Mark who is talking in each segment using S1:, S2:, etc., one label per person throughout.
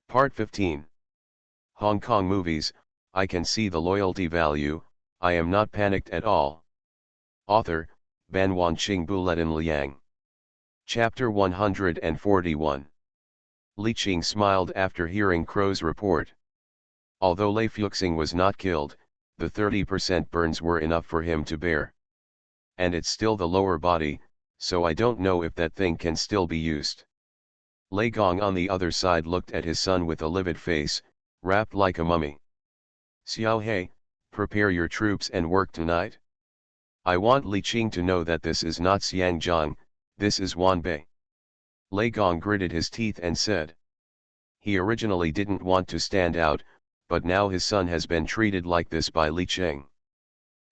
S1: Part 15. Hong Kong movies, I can see the loyalty value, I am not panicked at all. Author, Ban Wan Qing Buletin Liang. Chapter 141. Li Qing smiled after hearing Crow's report. Although Lei Fuxing was not killed, the 30% burns were enough for him to bear. And it's still the lower body, so I don't know if that thing can still be used. Lei Gong on the other side looked at his son with a livid face, wrapped like a mummy. Xiao He, prepare your troops and work tonight. I want Li Qing to know that this is not Xiangjiang, this is Wanbei. Lei Gong gritted his teeth and said. He originally didn't want to stand out, but now his son has been treated like this by Li Qing.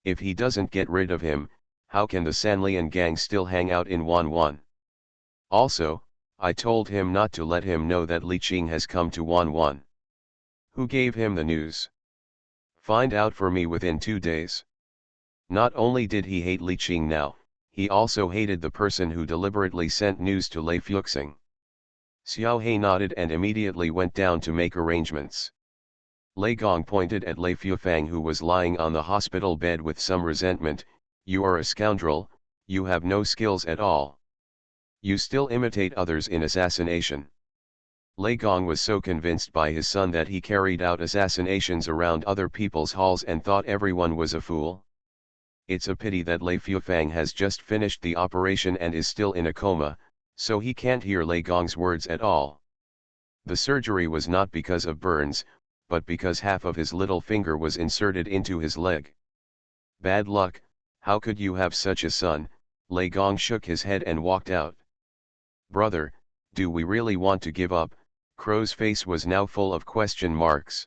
S1: If he doesn't get rid of him, how can the Sanlian gang still hang out in Wanwan? Also, I told him not to let him know that Li Qing has come to Wanwan. Who gave him the news? Find out for me within 2 days. Not only did he hate Li Qing now, he also hated the person who deliberately sent news to Lei Fuxing. Xiao He nodded and immediately went down to make arrangements. Lei Gong pointed at Lei Fufang, who was lying on the hospital bed with some resentment. You are a scoundrel, you have no skills at all. You still imitate others in assassination. Lei Gong was so convinced by his son that he carried out assassinations around other people's halls and thought everyone was a fool. It's a pity that Lei Fufang has just finished the operation and is still in a coma, so he can't hear Lei Gong's words at all. The surgery was not because of burns, but because half of his little finger was inserted into his leg. Bad luck, how could you have such a son? Lei Gong shook his head and walked out. Brother, do we really want to give up? Crow's face was now full of question marks.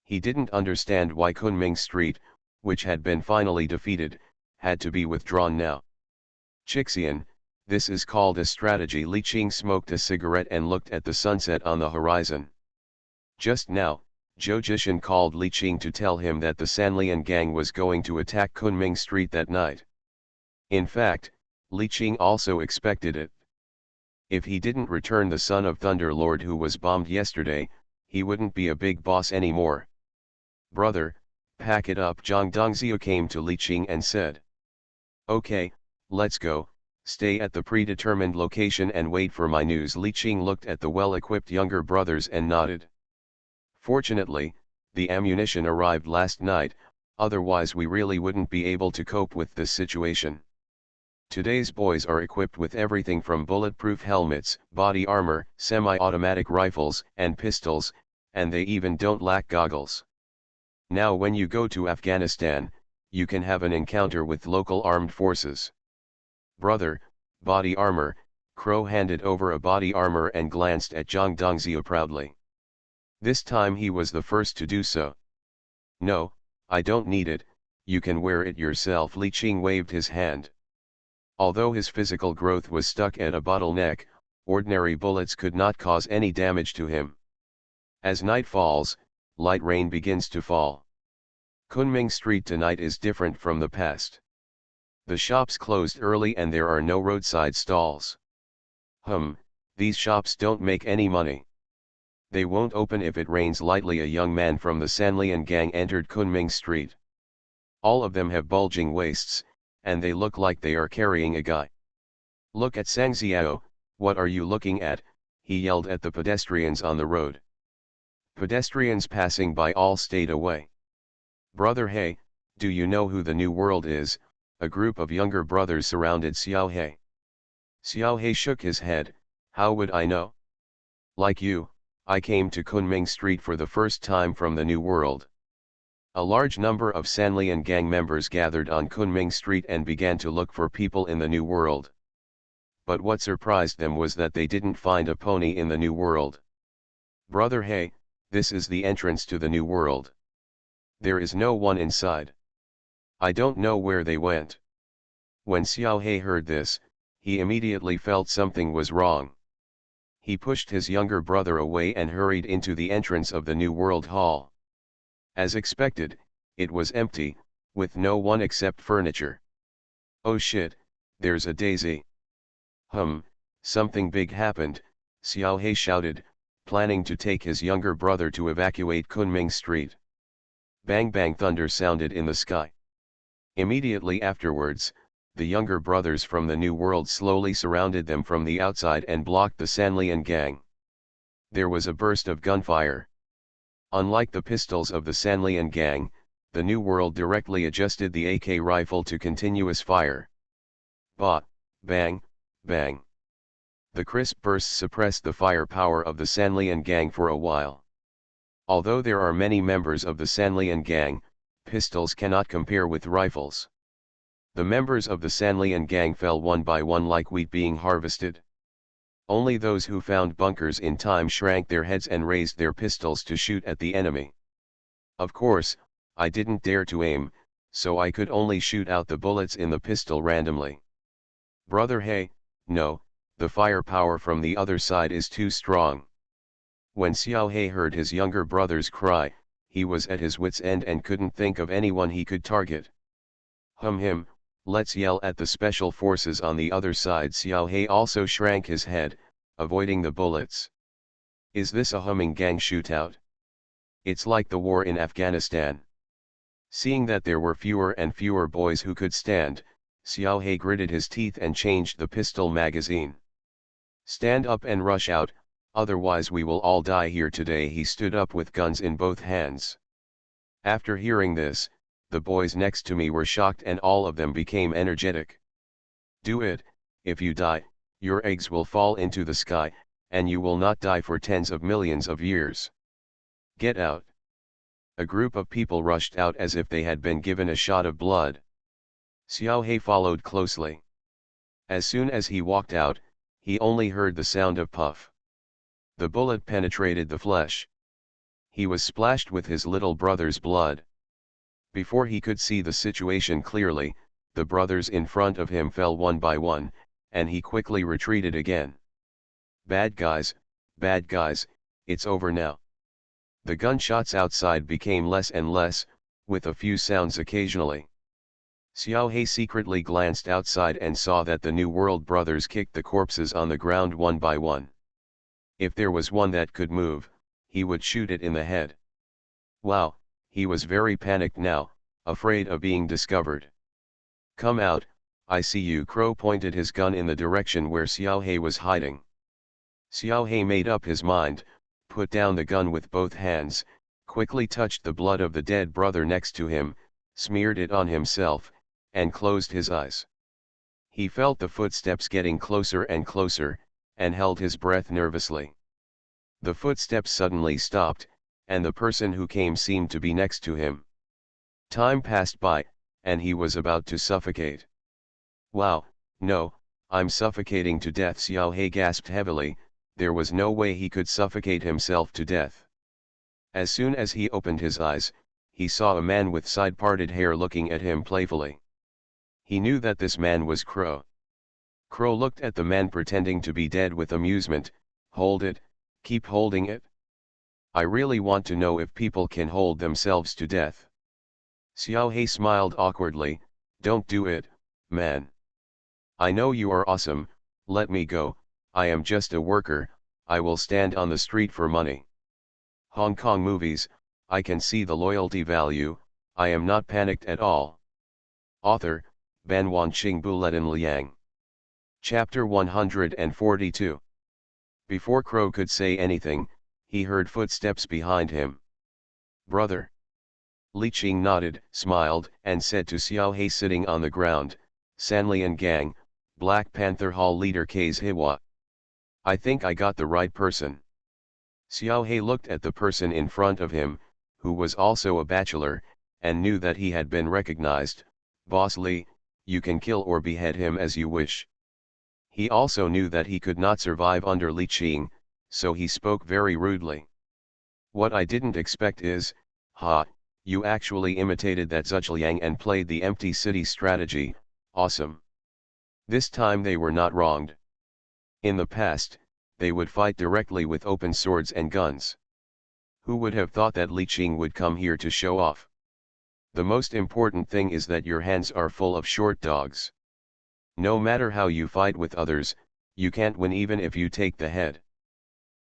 S1: He didn't understand why Kunming Street, which had been finally defeated, had to be withdrawn now. Chixian, this is called a strategy. Li Qing smoked a cigarette and looked at the sunset on the horizon. Just now, Zhou Jishan called Li Qing to tell him that the Sanlian gang was going to attack Kunming Street that night. In fact, Li Qing also expected it. If he didn't return the son of Thunder Lord who was bombed yesterday, he wouldn't be a big boss anymore. Brother, pack it up. Zhang Dongzhou came to Li Qing and said. Okay, let's go, stay at the predetermined location and wait for my news. Li Qing looked at the well-equipped younger brothers and nodded. Fortunately, the ammunition arrived last night, otherwise we really wouldn't be able to cope with this situation. Today's boys are equipped with everything from bulletproof helmets, body armor, semi-automatic rifles, and pistols, and they even don't lack goggles. Now when you go to Afghanistan, you can have an encounter with local armed forces. Brother, body armor. Crow handed over a body armor and glanced at Zhang Dongzhou proudly. This time he was the first to do so. No, I don't need it, you can wear it yourself. Li Qing waved his hand. Although his physical growth was stuck at a bottleneck, ordinary bullets could not cause any damage to him. As night falls, light rain begins to fall. Kunming Street tonight is different from the past. The shops closed early and there are no roadside stalls. These shops don't make any money. They won't open if it rains lightly. A young man from the Sanlian gang entered Kunming Street. All of them have bulging waists, and they look like they are carrying a guy. Look at Sang Xiao, what are you looking at? He yelled at the pedestrians on the road. Pedestrians passing by all stayed away. Brother He, do you know who the New World is? A group of younger brothers surrounded Xiao He. Xiao He shook his head. How would I know? Like you, I came to Kunming Street for the first time from the New World. A large number of Sanlian gang members gathered on Kunming Street and began to look for people in the New World. But what surprised them was that they didn't find a pony in the New World. Brother He, this is the entrance to the New World. There is no one inside. I don't know where they went. When Xiao He heard this, he immediately felt something was wrong. He pushed his younger brother away and hurried into the entrance of the New World Hall. As expected, it was empty, with no one except furniture. Oh shit, there's a daisy. Something big happened, Xiao He shouted, planning to take his younger brother to evacuate Kunming Street. Bang bang thunder sounded in the sky. Immediately afterwards, the younger brothers from the New World slowly surrounded them from the outside and blocked the Sanlian gang. There was a burst of gunfire. Unlike the pistols of the Sanlian gang, the New World directly adjusted the AK rifle to continuous fire. Ba, bang, bang. The crisp bursts suppressed the firepower of the Sanlian gang for a while. Although there are many members of the Sanlian gang, pistols cannot compare with rifles. The members of the Sanlian gang fell one by one like wheat being harvested. Only those who found bunkers in time shrank their heads and raised their pistols to shoot at the enemy. Of course, I didn't dare to aim, so I could only shoot out the bullets in the pistol randomly. Brother, hey, no, the firepower from the other side is too strong. When Xiao He heard his younger brother's cry, he was at his wit's end and couldn't think of anyone he could target. Him, let's yell at the special forces on the other side. Xiao He also shrank his head, avoiding the bullets. Is this a humming gang shootout? It's like the war in Afghanistan. Seeing that there were fewer and fewer boys who could stand, Xiao He gritted his teeth and changed the pistol magazine. Stand up and rush out, otherwise we will all die here today. He stood up with guns in both hands. After hearing this, the boys next to me were shocked and all of them became energetic. Do it, if you die, your eggs will fall into the sky, and you will not die for tens of millions of years. Get out. A group of people rushed out as if they had been given a shot of blood. Xiao He followed closely. As soon as he walked out, he only heard the sound of puff. The bullet penetrated the flesh. He was splashed with his little brother's blood. Before he could see the situation clearly, the brothers in front of him fell one by one, and he quickly retreated again. Bad guys, it's over now. The gunshots outside became less and less, with a few sounds occasionally. Xiao He secretly glanced outside and saw that the New World brothers kicked the corpses on the ground one by one. If there was one that could move, he would shoot it in the head. Wow, he was very panicked now, afraid of being discovered. Come out, I see you. Crow pointed his gun in the direction where Xiao He was hiding. Xiao He made up his mind, put down the gun with both hands, quickly touched the blood of the dead brother next to him, smeared it on himself, and closed his eyes. He felt the footsteps getting closer and closer, and held his breath nervously. The footsteps suddenly stopped, and the person who came seemed to be next to him. Time passed by, and he was about to suffocate. Wow, no, I'm suffocating to death. Xiao He gasped heavily. There was no way he could suffocate himself to death. As soon as he opened his eyes, he saw a man with side-parted hair looking at him playfully. He knew that this man was Crow. Crow looked at the man pretending to be dead with amusement. Hold it, keep holding it. I really want to know if people can hold themselves to death. Xiao He smiled awkwardly. Don't do it, man. I know you are awesome, let me go, I am just a worker, I will stand on the street for money. Hong Kong movies, I can see the loyalty value, I am not panicked at all. Author, Ban Wanqing Buletin Liang. Chapter 142. Before Crow could say anything, he heard footsteps behind him. Brother. Li Qing nodded, smiled, and said to Xiao He sitting on the ground, Sanlian Gang, Black Panther Hall leader K's Hiwa. I think I got the right person. Xiao He looked at the person in front of him, who was also a bachelor, and knew that he had been recognized. Boss Li, you can kill or behead him as you wish. He also knew that he could not survive under Li Qing, so he spoke very rudely. What I didn't expect is, you actually imitated that Zhuliang and played the empty city strategy, awesome. This time they were not wronged. In the past, they would fight directly with open swords and guns. Who would have thought that Li Qing would come here to show off? The most important thing is that your hands are full of short dogs. No matter how you fight with others, you can't win even if you take the head.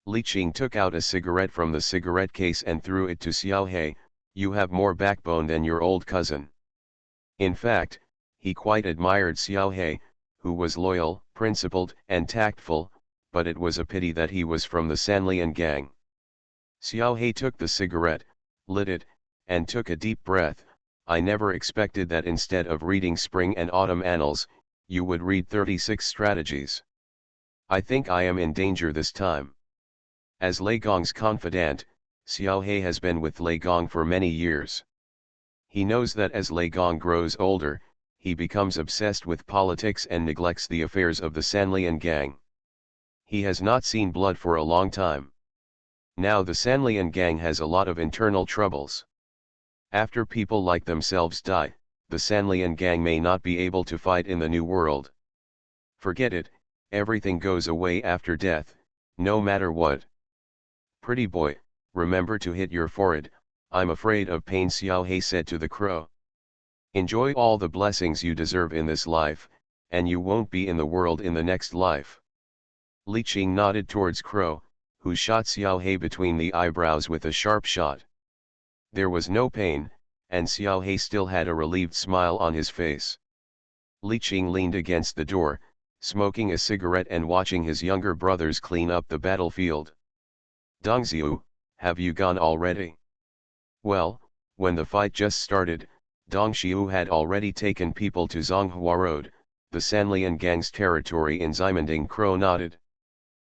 S1: Li Qing took out a cigarette from the cigarette case and threw it to Xiao He. You have more backbone than your old cousin. In fact, he quite admired Xiao He, who was loyal, principled, and tactful, but it was a pity that he was from the Sanlian gang. Xiao He took the cigarette, lit it, and took a deep breath. I never expected that instead of reading Spring and Autumn Annals, you would read 36 strategies. I think I am in danger this time. As Lei Gong's confidant, Xiao He has been with Lei Gong for many years. He knows that as Lei Gong grows older, he becomes obsessed with politics and neglects the affairs of the Sanlian gang. He has not seen blood for a long time. Now the Sanlian gang has a lot of internal troubles. After people like themselves die, the Sanlian gang may not be able to fight in the New World. Forget it, everything goes away after death, no matter what. Pretty boy, remember to hit your forehead. I'm afraid of pain, Xiao He said to the crow. Enjoy all the blessings you deserve in this life, and you won't be in the world in the next life. Li Qing nodded towards Crow, who shot Xiao He between the eyebrows with a sharp shot. There was no pain, and Xiao He still had a relieved smile on his face. Li Qing leaned against the door, smoking a cigarette and watching his younger brothers clean up the battlefield. Dongxiu, have you gone already? Well, when the fight just started, Dongxiu had already taken people to Zonghua Road, the Sanlian gang's territory in Ximending. Crow nodded.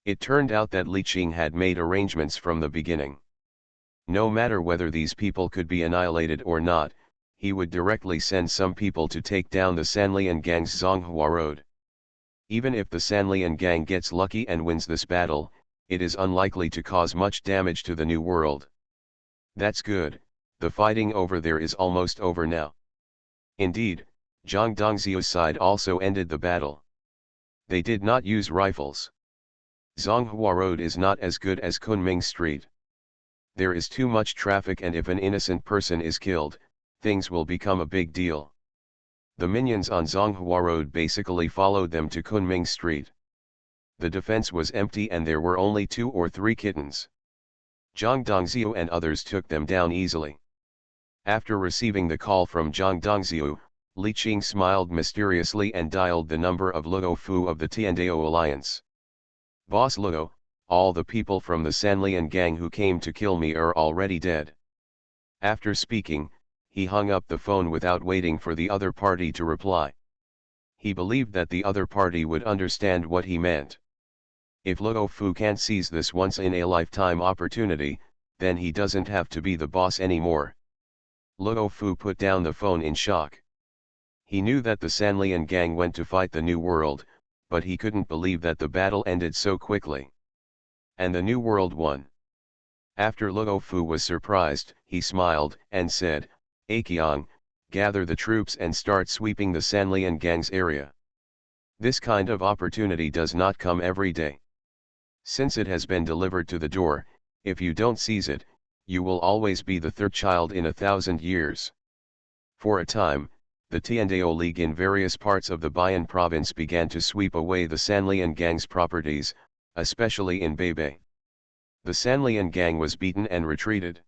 S1: It turned out that Li Qing had made arrangements from the beginning. No matter whether these people could be annihilated or not, he would directly send some people to take down the Sanlian gang's Zonghua Road. Even if the Sanlian gang gets lucky and wins this battle, it is unlikely to cause much damage to the New World. That's good, the fighting over there is almost over now. Indeed, Zhang Dongxiu's side also ended the battle. They did not use rifles. Zonghua Road is not as good as Kunming Street. There is too much traffic, and if an innocent person is killed, things will become a big deal. The minions on Zonghua Road basically followed them to Kunming Street. The defense was empty and there were only 2 or 3 kittens. Zhang Dongxiu and others took them down easily. After receiving the call from Zhang Dongxiu, Li Qing smiled mysteriously and dialed the number of Luo Fu of the Tiandao Alliance. Boss Luo, all the people from the Sanlian gang who came to kill me are already dead. After speaking, he hung up the phone without waiting for the other party to reply. He believed that the other party would understand what he meant. If Luo Fu can't seize this once-in-a-lifetime opportunity, then he doesn't have to be the boss anymore. Luo Fu put down the phone in shock. He knew that the Sanlian gang went to fight the New World, but he couldn't believe that the battle ended so quickly. And the New World won. After Luo Fu was surprised, he smiled and said, "Akiang, gather the troops and start sweeping the Sanlian gang's area. This kind of opportunity does not come every day. Since it has been delivered to the door, if you don't seize it, you will always be the third child in 1,000 years." For a time, the Tiandao League in various parts of the Bayan province began to sweep away the Sanlian gang's properties, especially in Beibei. The Sanlian gang was beaten and retreated.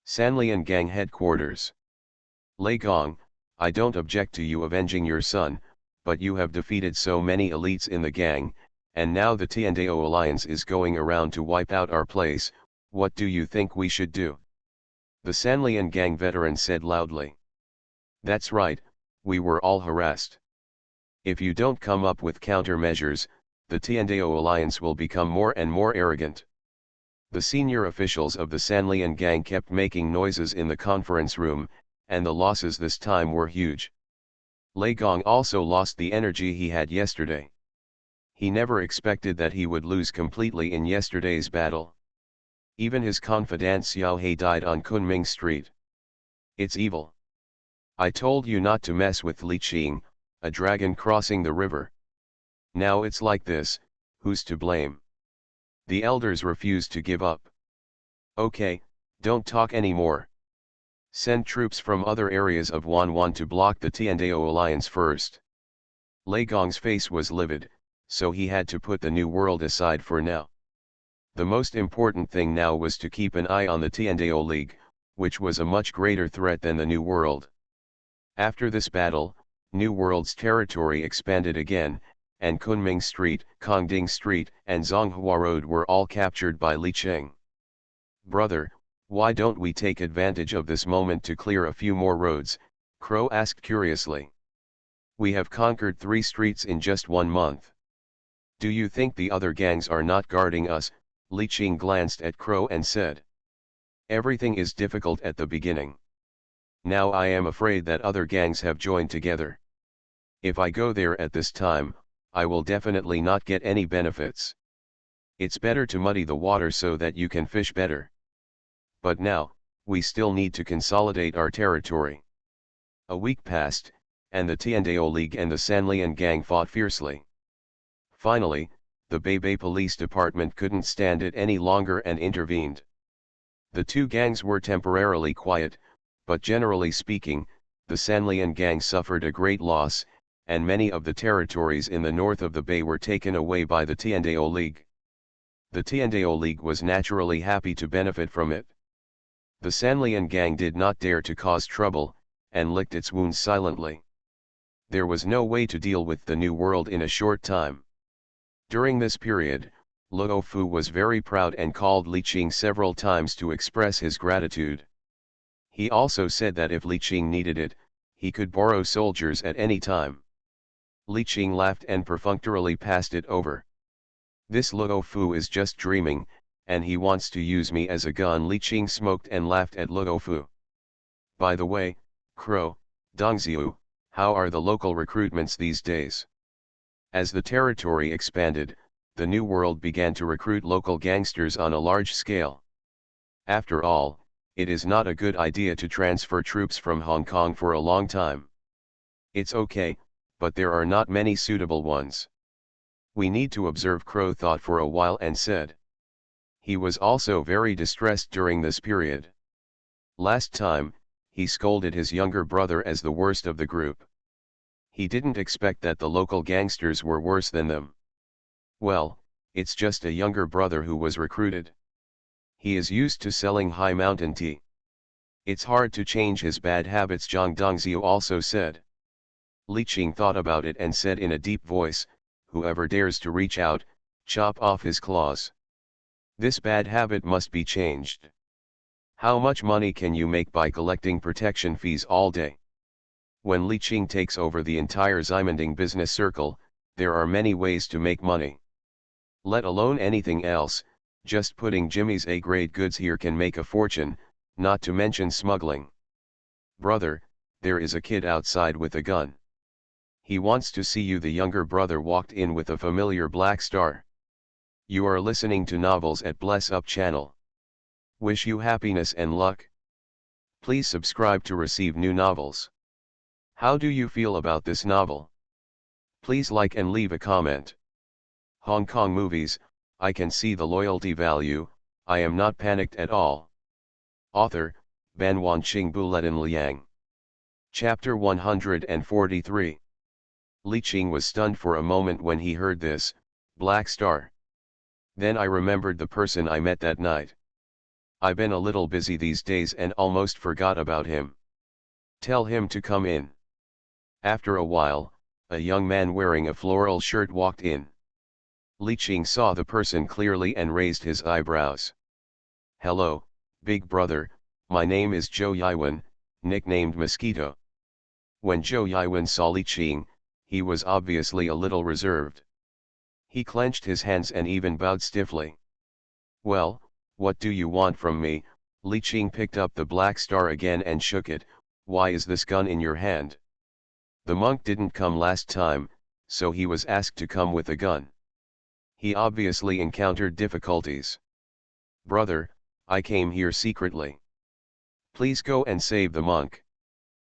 S1: Sanlian gang headquarters. Lei Gong, I don't object to you avenging your son, but you have defeated so many elites in the gang, and now the Tiandao Alliance is going around to wipe out our place. What do you think we should do? The Sanlian gang veteran said loudly. That's right, we were all harassed. If you don't come up with countermeasures, the Tiandao Alliance will become more and more arrogant. The senior officials of the Sanlian gang kept making noises in the conference room, and the losses this time were huge. Lei Gong also lost the energy he had yesterday. He never expected that he would lose completely in yesterday's battle. Even his confidant Xiao He died on Kunming Street. It's evil. I told you not to mess with Li Qing, a dragon crossing the river. Now it's like this, who's to blame? The elders refused to give up. Okay, don't talk anymore. Send troops from other areas of Wanwan to block the Tiandao Alliance first. Lei Gong's face was livid, so he had to put the New World aside for now. The most important thing now was to keep an eye on the Tiandao League, which was a much greater threat than the New World. After this battle, New World's territory expanded again, and Kunming Street, Kongding Street, and Zonghua Road were all captured by Li Qing. "Brother, why don't we take advantage of this moment to clear a few more roads?" Crow asked curiously. "We have conquered 3 streets in just 1 month. Do you think the other gangs are not guarding us?" Li Qing glanced at Crow and said. "Everything is difficult at the beginning. Now I am afraid that other gangs have joined together. If I go there at this time, I will definitely not get any benefits. It's better to muddy the water so that you can fish better. But now, we still need to consolidate our territory." A week passed, and the Tiandao League and the Sanlian gang fought fiercely. Finally, the Beibei Police Department couldn't stand it any longer and intervened. The two gangs were temporarily quiet, but generally speaking, the Sanlian gang suffered a great loss, and many of the territories in the north of the bay were taken away by the Tiandao League. The Tiandao League was naturally happy to benefit from it. The Sanlian gang did not dare to cause trouble, and licked its wounds silently. There was no way to deal with the New World in a short time. During this period, Luo Fu was very proud and called Li Qing several times to express his gratitude. He also said that if Li Qing needed it, he could borrow soldiers at any time. Li Qing laughed and perfunctorily passed it over. "This Luo Fu is just dreaming, and he wants to use me as a gun." Li Qing smoked and laughed at Luo Fu. "By the way, Crow, Dongziu, how are the local recruitments these days?" As the territory expanded, the New World began to recruit local gangsters on a large scale. After all, it is not a good idea to transfer troops from Hong Kong for a long time. "It's okay, but there are not many suitable ones. We need to observe." Crow thought for a while and said. He was also very distressed during this period. Last time, he scolded his younger brother as the worst of the group. He didn't expect that the local gangsters were worse than them. Well, it's just a younger brother who was recruited. He is used to selling high mountain tea. It's hard to change his bad habits, Zhang Dongziu also said. Li Qing thought about it and said in a deep voice, "Whoever dares to reach out, chop off his claws. This bad habit must be changed." "How much money can you make by collecting protection fees all day?" When Li Qing takes over the entire Ximending business circle, there are many ways to make money. Let alone anything else, just putting Jimmy's A-grade goods here can make a fortune, not to mention smuggling. "Brother, there is a kid outside with a gun. He wants to see you." The younger brother walked in with a familiar black star. "You are listening to Novels at Bless Up channel. Wish you happiness and luck. Please subscribe to receive new novels. How do you feel about this novel? Please like and leave a comment. Hong Kong movies, I can see the loyalty value, I am not panicked at all." Author, Ban Wanqing Buletin Liang. Chapter 143. Li Qing was stunned for a moment when he heard this, "Black Star." Then I remembered the person I met that night. I've been a little busy these days and almost forgot about him. Tell him to come in. After a while, a young man wearing a floral shirt walked in. Li Qing saw the person clearly and raised his eyebrows. "Hello, big brother, my name is Zhou Yiwen, nicknamed Mosquito." When Zhou Yiwen saw Li Qing, he was obviously a little reserved. He clenched his hands and even bowed stiffly. "Well, what do you want from me?" Li Qing picked up the black star again and shook it. "Why is this gun in your hand?" The monk didn't come last time, so he was asked to come with a gun. He obviously encountered difficulties. "Brother, I came here secretly. Please go and save the monk.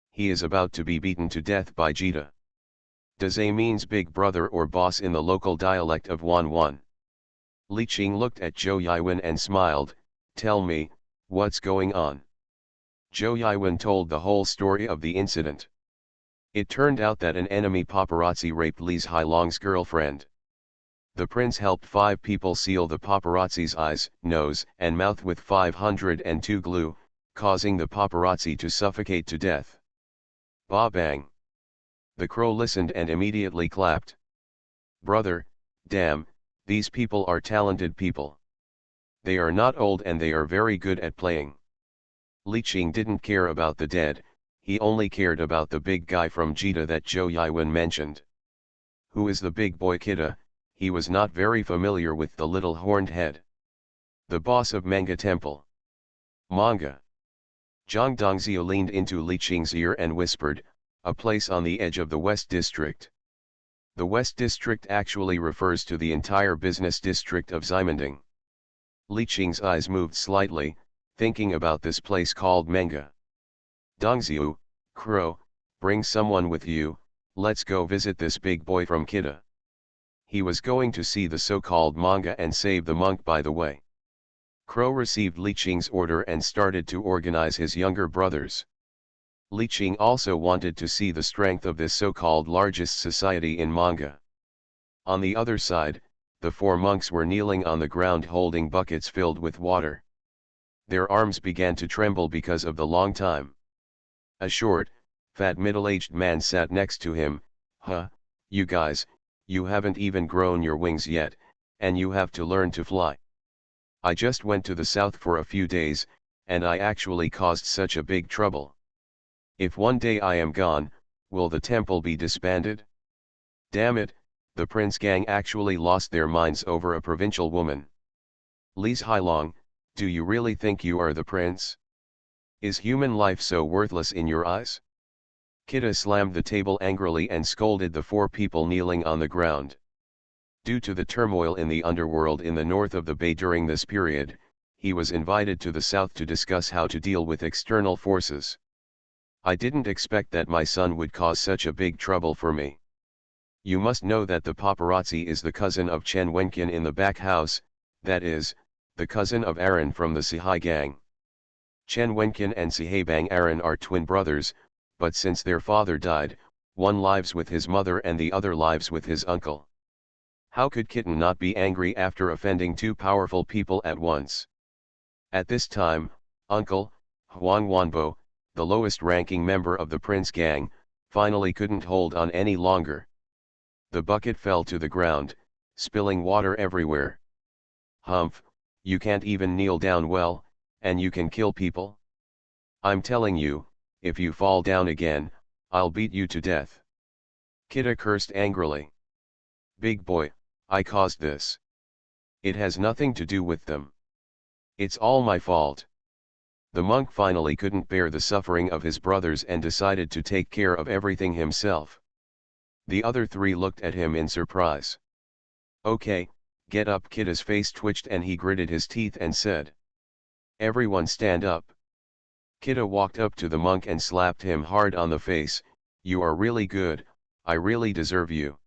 S1: He is about to be beaten to death by Jita." Daze means big brother or boss in the local dialect of Wanwan. Li Qing looked at Zhou Yiwen and smiled. "Tell me, what's going on?" Zhou Yiwen told the whole story of the incident. It turned out that an enemy paparazzi raped Li's Hailong's girlfriend. The prince helped 5 people seal the paparazzi's eyes, nose, and mouth with 502 glue, causing the paparazzi to suffocate to death. Ba bang. The crow listened and immediately clapped. Brother, damn, these people are talented people. They are not old and they are very good at playing. Li Qing didn't care about the dead, he only cared about the big guy from Jita that Zhou Yiwen mentioned. Who is the big boy Kita? He was not very familiar with the little horned head. The boss of Manga Temple. Manga. Zhang Dongzhou leaned into Li Qing's ear and whispered, a place on the edge of the West District. The West District actually refers to the entire business district of Ximending. Li Qing's eyes moved slightly, thinking about this place called Manga. Dongzhou, Crow, bring someone with you, let's go visit this big boy from Kita. He was going to see the so-called manga and save the monk by the way. Crow received Li Qing's order and started to organize his younger brothers. Li Qing also wanted to see the strength of this so-called largest society in manga. On the other side, the 4 monks were kneeling on the ground holding buckets filled with water. Their arms began to tremble because of the long time. A short, fat middle-aged man sat next to him. Huh, you guys, you haven't even grown your wings yet, and you have to learn to fly. I just went to the south for a few days, and I actually caused such a big trouble. If one day I am gone, will the temple be disbanded? Damn it, the prince gang actually lost their minds over a provincial woman. Lise Hailong, do you really think you are the prince? Is human life so worthless in your eyes? Kita slammed the table angrily and scolded the 4 people kneeling on the ground. Due to the turmoil in the underworld in the north of the bay during this period, he was invited to the south to discuss how to deal with external forces. I didn't expect that my son would cause such a big trouble for me. You must know that the paparazzi is the cousin of Chen Wenqian in the back house, that is, the cousin of Aaron from the Sihai gang. Chen Wenqian and Sihaibang Aaron are twin brothers, but since their father died, one lives with his mother and the other lives with his uncle. How could Kitten not be angry after offending 2 powerful people at once? At this time, Uncle, Huang Wanbo, the lowest ranking member of the Prince gang, finally couldn't hold on any longer. The bucket fell to the ground, spilling water everywhere. Humph, you can't even kneel down well, and you can kill people? I'm telling you, if you fall down again, I'll beat you to death. Kita cursed angrily. Big boy, I caused this. It has nothing to do with them. It's all my fault. The monk finally couldn't bear the suffering of his brothers and decided to take care of everything himself. The other 3 looked at him in surprise. Okay, get up. Kita's face twitched and he gritted his teeth and said. Everyone stand up. Kita walked up to the monk and slapped him hard on the face. You are really good, I really deserve you.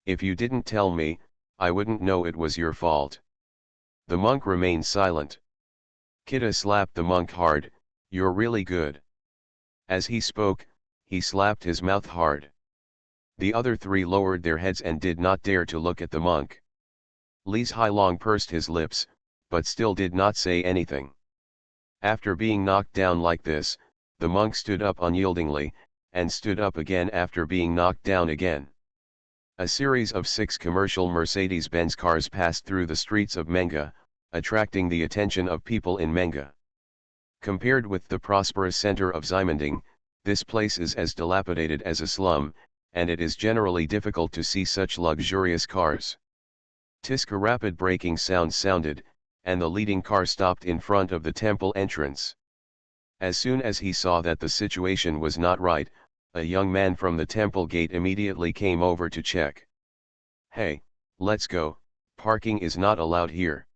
S1: If you didn't tell me, I wouldn't know it was your fault. The monk remained silent. Kita slapped the monk hard. You're really good. As he spoke, he slapped his mouth hard. The other 3 lowered their heads and did not dare to look at the monk. Lise Hailong pursed his lips, but still did not say anything. After being knocked down like this, the monk stood up unyieldingly, and stood up again after being knocked down again. A series of 6 commercial Mercedes-Benz cars passed through the streets of Menga, attracting the attention of people in Menga. Compared with the prosperous center of Ximending, this place is as dilapidated as a slum, and it is generally difficult to see such luxurious cars. Tiska rapid braking sounds sounded, and the leading car stopped in front of the temple entrance. As soon as he saw that the situation was not right, a young man from the temple gate immediately came over to check. Hey, let's go, parking is not allowed here.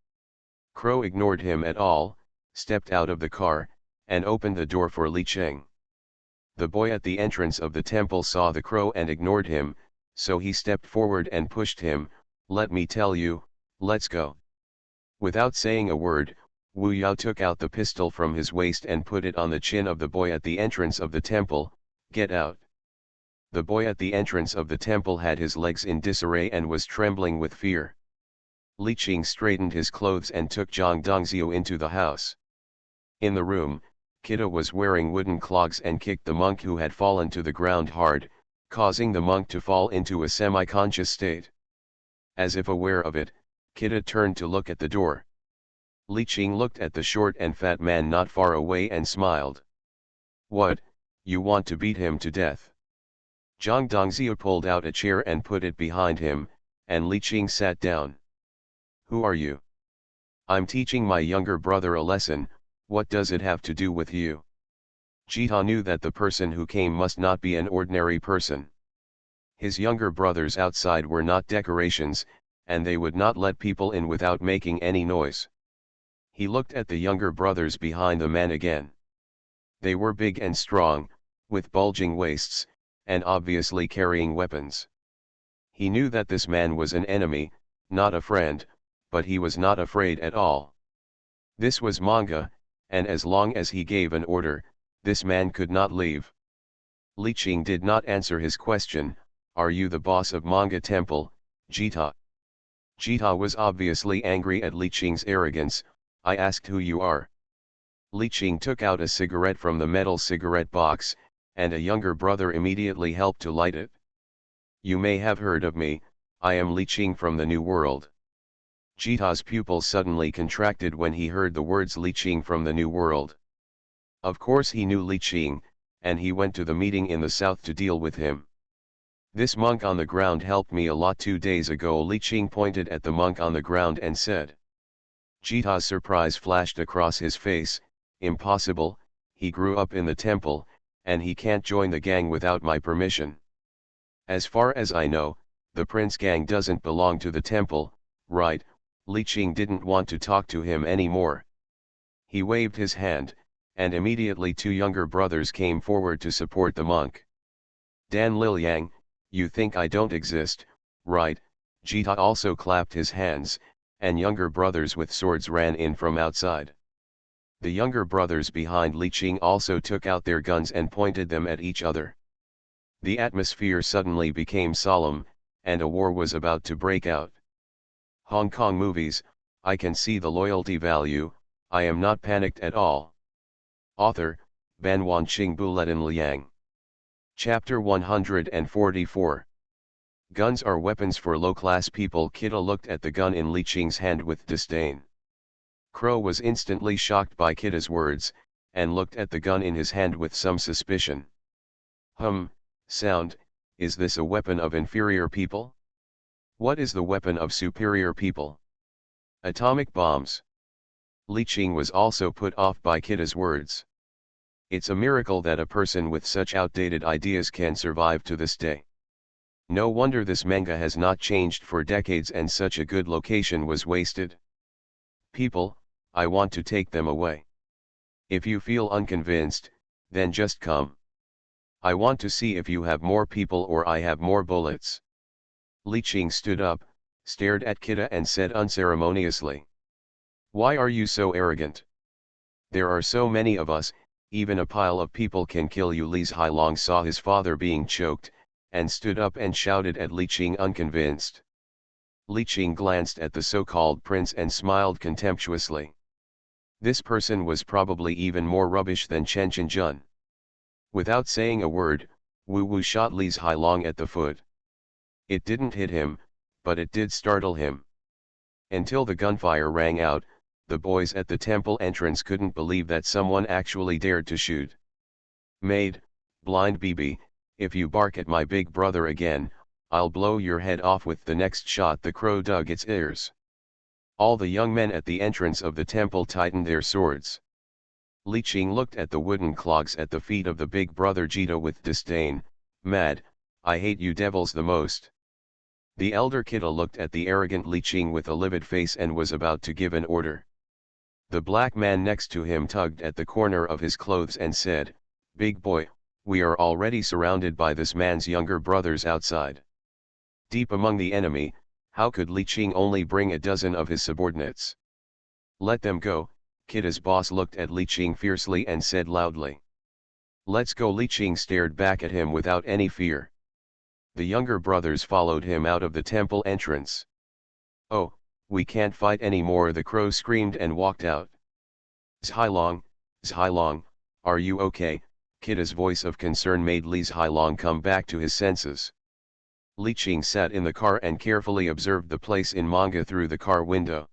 S1: Crow ignored him at all, stepped out of the car, and opened the door for Li Qing. The boy at the entrance of the temple saw the crow and ignored him, so he stepped forward and pushed him. Let me tell you, let's go. Without saying a word, Wu Yao took out the pistol from his waist and put it on the chin of the boy at the entrance of the temple. Get out. The boy at the entrance of the temple had his legs in disarray and was trembling with fear. Li Qing straightened his clothes and took Zhang Dongzhou into the house. In the room, Kita was wearing wooden clogs and kicked the monk who had fallen to the ground hard, causing the monk to fall into a semi-conscious state. As if aware of it, Kita turned to look at the door. Li Qing looked at the short and fat man not far away and smiled. "What, you want to beat him to death?" Zhang Dongzhou pulled out a chair and put it behind him, and Li Qing sat down. "Who are you?" "I'm teaching my younger brother a lesson. What does it have to do with you?" Jita knew that the person who came must not be an ordinary person. His younger brothers outside were not decorations, and they would not let people in without making any noise. He looked at the younger brothers behind the man again. They were big and strong, with bulging waists, and obviously carrying weapons. He knew that this man was an enemy, not a friend, but he was not afraid at all. This was manga, and as long as he gave an order, this man could not leave. Li Qing did not answer his question. "Are you the boss of Manga Temple, Jita?" Jita was obviously angry at Li Qing's arrogance. "I asked who you are." Li Qing took out a cigarette from the metal cigarette box, and a younger brother immediately helped to light it. "You may have heard of me, I am Li Qing from the New World." Jita's pupils suddenly contracted when he heard the words Li Qing from the New World. Of course he knew Li Qing, and he went to the meeting in the south to deal with him. "This monk on the ground helped me a lot 2 days ago." Li Qing pointed at the monk on the ground and said. Jita's surprise flashed across his face. "Impossible, he grew up in the temple, and he can't join the gang without my permission. As far as I know, the prince gang doesn't belong to the temple, right?" Li Qing didn't want to talk to him anymore. He waved his hand, and immediately 2 younger brothers came forward to support the monk. "Dan Lilyang, you think I don't exist, right?" Jita also clapped his hands, and younger brothers with swords ran in from outside. The younger brothers behind Li Qing also took out their guns and pointed them at each other. The atmosphere suddenly became solemn, and a war was about to break out. Hong Kong movies, I can see the loyalty value. I am not panicked at all. Author, Ban Wanqing Buletin Liang. Chapter 144. Guns are weapons for low-class people. Kita looked at the gun in Li Qing's hand with disdain. Crow was instantly shocked by Kita's words, and looked at the gun in his hand with some suspicion. Sound, is this a weapon of inferior people? What is the weapon of superior people? Atomic bombs. Li Qing was also put off by Kita's words. It's a miracle that a person with such outdated ideas can survive to this day. No wonder this manga has not changed for decades and such a good location was wasted. People, I want to take them away. If you feel unconvinced, then just come. I want to see if you have more people or I have more bullets. Li Qing stood up, stared at Kita and said unceremoniously. "Why are you so arrogant? There are so many of us, even a pile of people can kill you." Li Hailong saw his father being choked, and stood up and shouted at Li Qing unconvinced. Li Qing glanced at the so-called prince and smiled contemptuously. This person was probably even more rubbish than Chen Qinjun. Without saying a word, Wu Wu shot Li Hailong at the foot. It didn't hit him, but it did startle him. Until the gunfire rang out, the boys at the temple entrance couldn't believe that someone actually dared to shoot. "Maid, blind BB, if you bark at my big brother again, I'll blow your head off with the next shot." The crow dug its ears. All the young men at the entrance of the temple tightened their swords. Li Qing looked at the wooden clogs at the feet of the big brother Jita with disdain. "Mad, I hate you devils the most." The elder Kita looked at the arrogant Li Qing with a livid face and was about to give an order. The black man next to him tugged at the corner of his clothes and said, "Big boy, we are already surrounded by this man's younger brothers outside. Deep among the enemy, how could Li Qing only bring a dozen of his subordinates? Let them go." Kita's boss looked at Li Qing fiercely and said loudly. "Let's go." Li Qing stared back at him without any fear. The younger brothers followed him out of the temple entrance. "Oh, we can't fight anymore," the crow screamed and walked out. "Zhilong, Zhilong, are you okay?" Kida's voice of concern made Li Zhilong come back to his senses. Li Qing sat in the car and carefully observed the place in manga through the car window.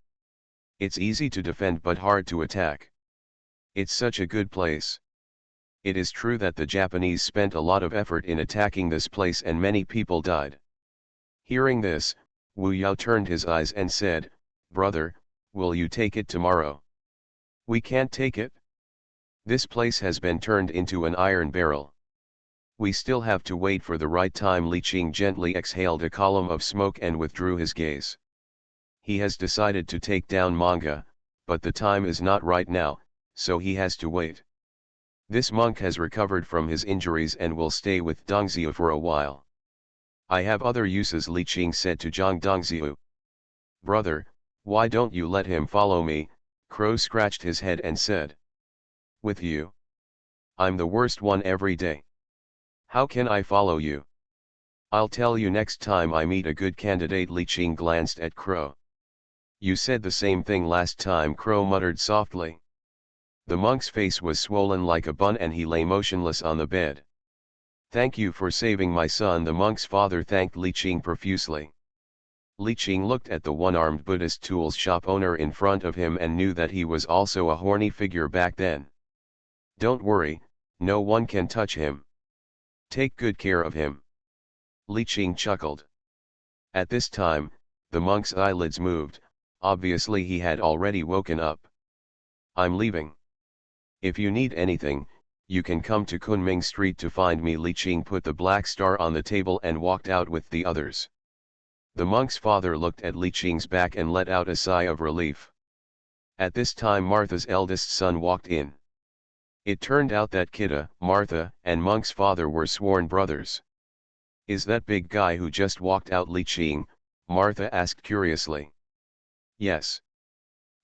S1: It's easy to defend but hard to attack. It's such a good place. It is true that the Japanese spent a lot of effort in attacking this place and many people died. Hearing this, Wu Yao turned his eyes and said, "Brother, will you take it tomorrow?" "We can't take it. This place has been turned into an iron barrel. We still have to wait for the right time." Li Qing gently exhaled a column of smoke and withdrew his gaze. He has decided to take down manga, but the time is not right now, so he has to wait. This monk has recovered from his injuries and will stay with Dongzhiu for a while. "I have other uses," Li Qing said to Zhang Dongzhiu. "Brother, why don't you let him follow me?" Crow scratched his head and said. "With you? I'm the worst one every day. How can I follow you? I'll tell you next time I meet a good candidate." Li Qing glanced at Crow. "You said the same thing last time," Crow muttered softly. The monk's face was swollen like a bun and he lay motionless on the bed. "Thank you for saving my son," the monk's father thanked Li Qing profusely. Li Qing looked at the one-armed Buddhist tools shop owner in front of him and knew that he was also a horny figure back then. "Don't worry, no one can touch him. Take good care of him." Li Qing chuckled. At this time, the monk's eyelids moved, obviously he had already woken up. "I'm leaving. If you need anything, you can come to Kunming Street to find me." Li Qing put the black star on the table and walked out with the others. The monk's father looked at Li Qing's back and let out a sigh of relief. At this time Martha's eldest son walked in. It turned out that Kida, Martha, and monk's father were sworn brothers. "Is that big guy who just walked out Li Qing?" Martha asked curiously. "Yes."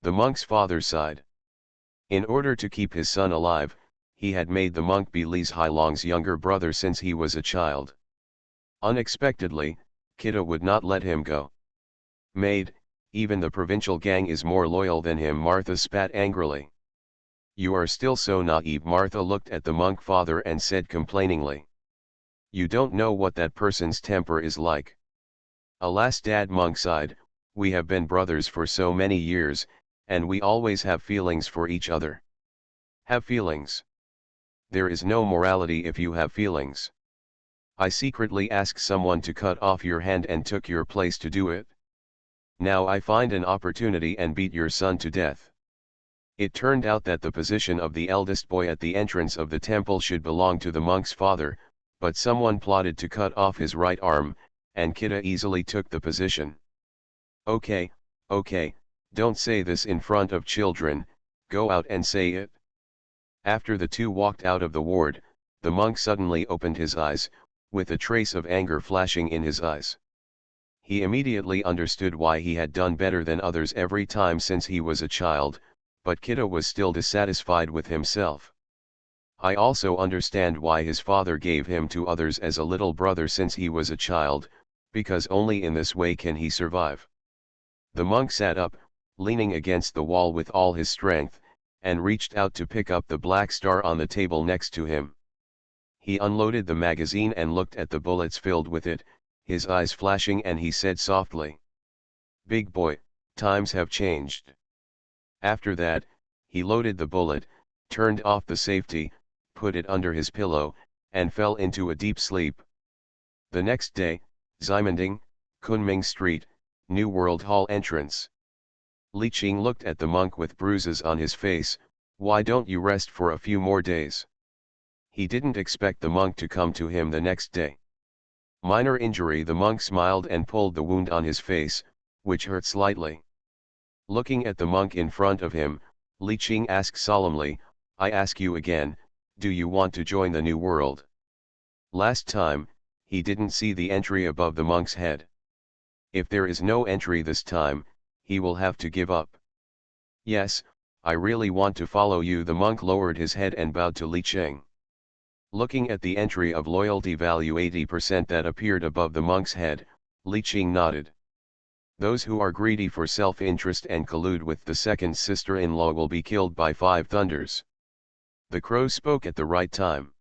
S1: The monk's father sighed. In order to keep his son alive, he had made the monk be Li Zhilong's younger brother since he was a child. Unexpectedly, Kida would not let him go. "Maid, even the provincial gang is more loyal than him," Martha spat angrily. "You are still so naive." Martha looked at the monk father and said complainingly. "You don't know what that person's temper is like." "Alas," Dad monk sighed, "we have been brothers for so many years, and we always have feelings for each other." "Have feelings? There is no morality if you have feelings. I secretly asked someone to cut off your hand and took your place to do it. Now I find an opportunity and beat your son to death." It turned out that the position of the eldest boy at the entrance of the temple should belong to the monk's father, but someone plotted to cut off his right arm, and Kida easily took the position. Okay, don't say this in front of children, go out and say it." After the two walked out of the ward, the monk suddenly opened his eyes, with a trace of anger flashing in his eyes. He immediately understood why he had done better than others every time since he was a child, but Kida was still dissatisfied with himself. "I also understand why his father gave him to others as a little brother since he was a child, because only in this way can he survive." The monk sat up, leaning against the wall with all his strength, and reached out to pick up the black star on the table next to him. He unloaded the magazine and looked at the bullets filled with it, his eyes flashing, and he said softly, "Big boy, times have changed." After that, he loaded the bullet, turned off the safety, put it under his pillow, and fell into a deep sleep. The next day, Ximending, Kunming Street, New World Hall entrance. Li Qing looked at the monk with bruises on his face. "Why don't you rest for a few more days?" He didn't expect the monk to come to him the next day. "Minor injury." The monk smiled and pulled the wound on his face, which hurt slightly. Looking at the monk in front of him, Li Qing asked solemnly, "I ask you again, do you want to join the New World?" Last time, he didn't see the entry above the monk's head. If there is no entry this time, he will have to give up. "Yes, I really want to follow you." The monk lowered his head and bowed to Li Qing. Looking at the entry of loyalty value 80% that appeared above the monk's head, Li Qing nodded. Those who are greedy for self-interest and collude with the second sister-in-law will be killed by 5 thunders. The crow spoke at the right time.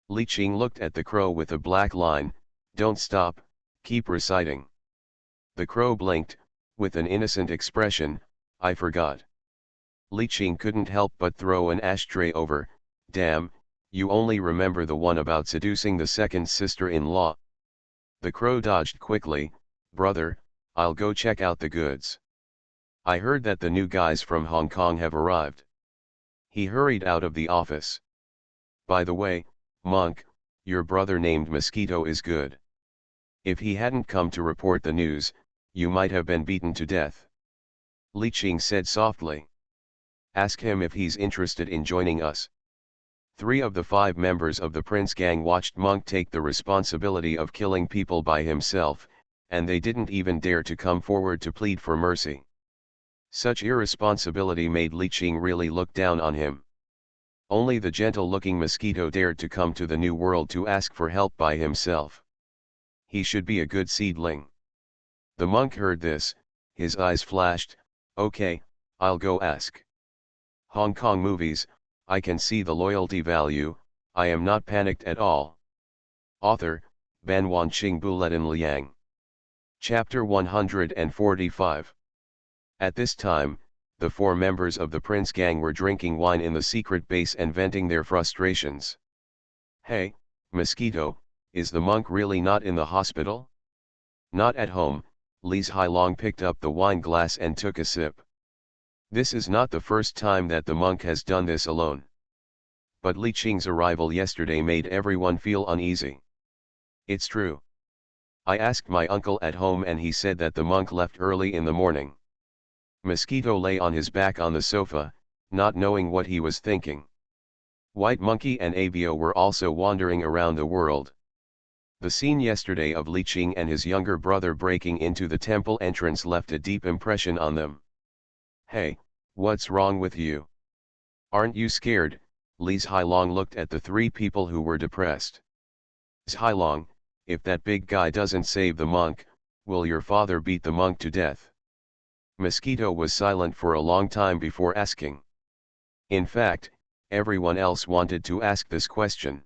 S1: Li Qing looked at the crow with a black line. Don't stop, keep reciting. The crow blinked, with an innocent expression. I forgot. Li Qing couldn't help but throw an ashtray over. Damn, you only remember the one about seducing the second sister-in-law. The crow dodged quickly. Brother, I'll go check out the goods. I heard that the new guys from Hong Kong have arrived. He hurried out of the office. By the way, Monk, your brother named Mosquito is good. If he hadn't come to report the news, you might have been beaten to death. Li Qing said softly. Ask him if he's interested in joining us. 3 of the 5 members of the Prince Gang watched Monk take the responsibility of killing people by himself, and they didn't even dare to come forward to plead for mercy. Such irresponsibility made Li Qing really look down on him. Only the gentle-looking Mosquito dared to come to the New World to ask for help by himself. He should be a good seedling. The monk heard this, his eyes flashed. Okay, I'll go ask. Hong Kong movies, I can see the loyalty value, I am not panicked at all. Author, Ban Wanqing Buletin Liang. Chapter 145. At this time, the 4 members of the Prince Gang were drinking wine in the secret base and venting their frustrations. Hey, Mosquito, is the monk really not in the hospital? Not at home. Li Hailong picked up the wine glass and took a sip. This is not the first time that the monk has done this alone. But Li Qing's arrival yesterday made everyone feel uneasy. It's true. I asked my uncle at home and he said that the monk left early in the morning. Mosquito lay on his back on the sofa, not knowing what he was thinking. White Monkey and Avio were also wandering around the world. The scene yesterday of Li Qing and his younger brother breaking into the temple entrance left a deep impression on them. Hey, what's wrong with you? Aren't you scared? Li Hailong looked at the 3 people who were depressed. Hailong, if that big guy doesn't save the monk, will your father beat the monk to death? Mosquito was silent for a long time before asking. In fact, everyone else wanted to ask this question.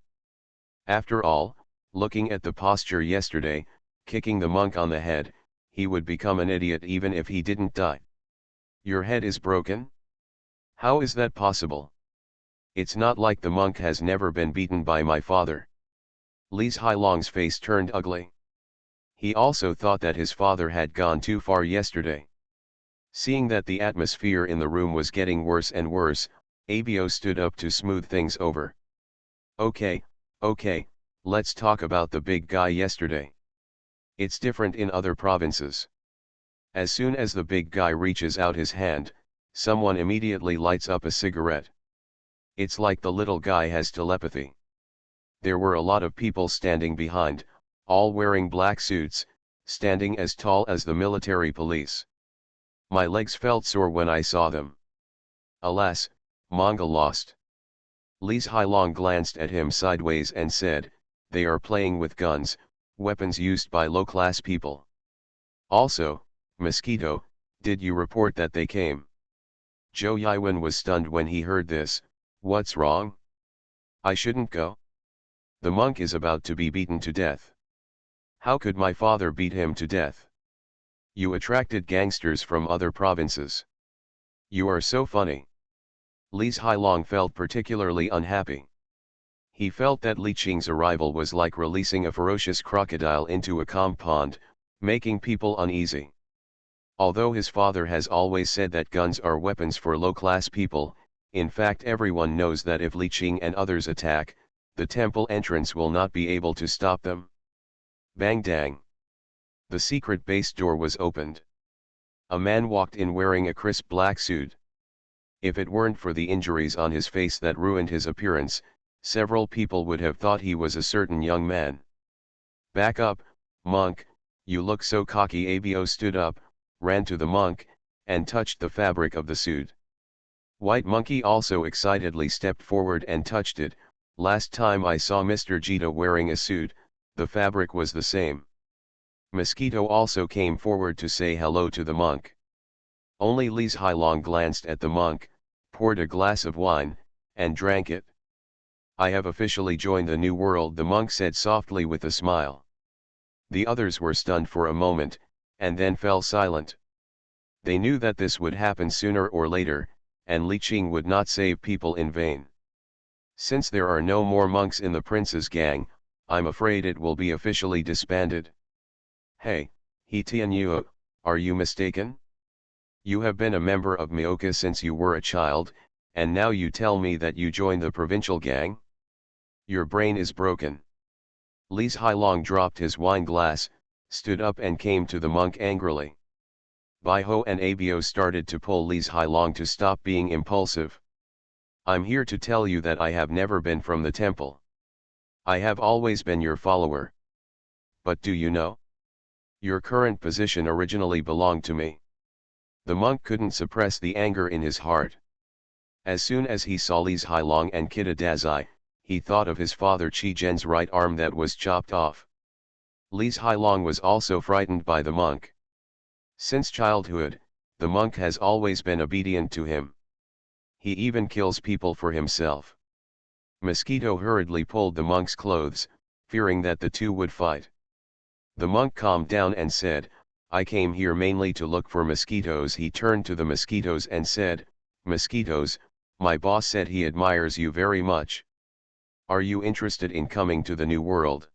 S1: After all, looking at the posture yesterday, kicking the monk on the head, he would become an idiot even if he didn't die. Your head is broken? How is that possible? It's not like the monk has never been beaten by my father. Li Hailong's face turned ugly. He also thought that his father had gone too far yesterday. Seeing that the atmosphere in the room was getting worse and worse, Avio stood up to smooth things over. Okay, let's talk about the big guy yesterday. It's different in other provinces. As soon as the big guy reaches out his hand, someone immediately lights up a cigarette. It's like the little guy has telepathy. There were a lot of people standing behind, all wearing black suits, standing as tall as the military police. My legs felt sore when I saw them. Alas, Mongol lost. Li Hailong glanced at him sideways and said, they are playing with guns, weapons used by low-class people. Also, Mosquito, did you report that they came? Zhou Yiwen was stunned when he heard this. What's wrong? I shouldn't go? The monk is about to be beaten to death. How could my father beat him to death? You attracted gangsters from other provinces. You are so funny. Li Hailong felt particularly unhappy. He felt that Li Qing's arrival was like releasing a ferocious crocodile into a calm pond, making people uneasy. Although his father has always said that guns are weapons for low-class people, in fact everyone knows that if Li Qing and others attack, the temple entrance will not be able to stop them. Bang dang. The secret base door was opened. A man walked in wearing a crisp black suit. If it weren't for the injuries on his face that ruined his appearance, several people would have thought he was a certain young man. Back up, monk, you look so cocky. Avio stood up, ran to the monk, and touched the fabric of the suit. White Monkey also excitedly stepped forward and touched it. Last time I saw Mr. Jita wearing a suit, the fabric was the same. Mosquito also came forward to say hello to the monk. Only Li Hailong glanced at the monk, poured a glass of wine, and drank it. I have officially joined the new world, the monk said softly with a smile. The others were stunned for a moment, and then fell silent. They knew that this would happen sooner or later, and Li Qing would not save people in vain. Since there are no more monks in the prince's gang, I'm afraid it will be officially disbanded. Hey, He Tianyue, are you mistaken? You have been a member of Myoka since you were a child, and now you tell me that you joined the provincial gang? Your brain is broken. Li Hailong dropped his wine glass, stood up and came to the monk angrily. Bai Ho and Abio started to pull Li Hailong to stop being impulsive. I'm here to tell you that I have never been from the temple. I have always been your follower. But do you know? Your current position originally belonged to me. The monk couldn't suppress the anger in his heart. As soon as he saw Li Hailong and Kita Dazai, he thought of his father Qi Zhen's right arm that was chopped off. Li Hailong was also frightened by the monk. Since childhood, the monk has always been obedient to him. He even kills people for himself. Mosquito hurriedly pulled the monk's clothes, fearing that the two would fight. The monk calmed down and said, I came here mainly to look for mosquitoes. He turned to the mosquitoes and said, Mosquitoes, my boss said he admires you very much. Are you interested in coming to the new world?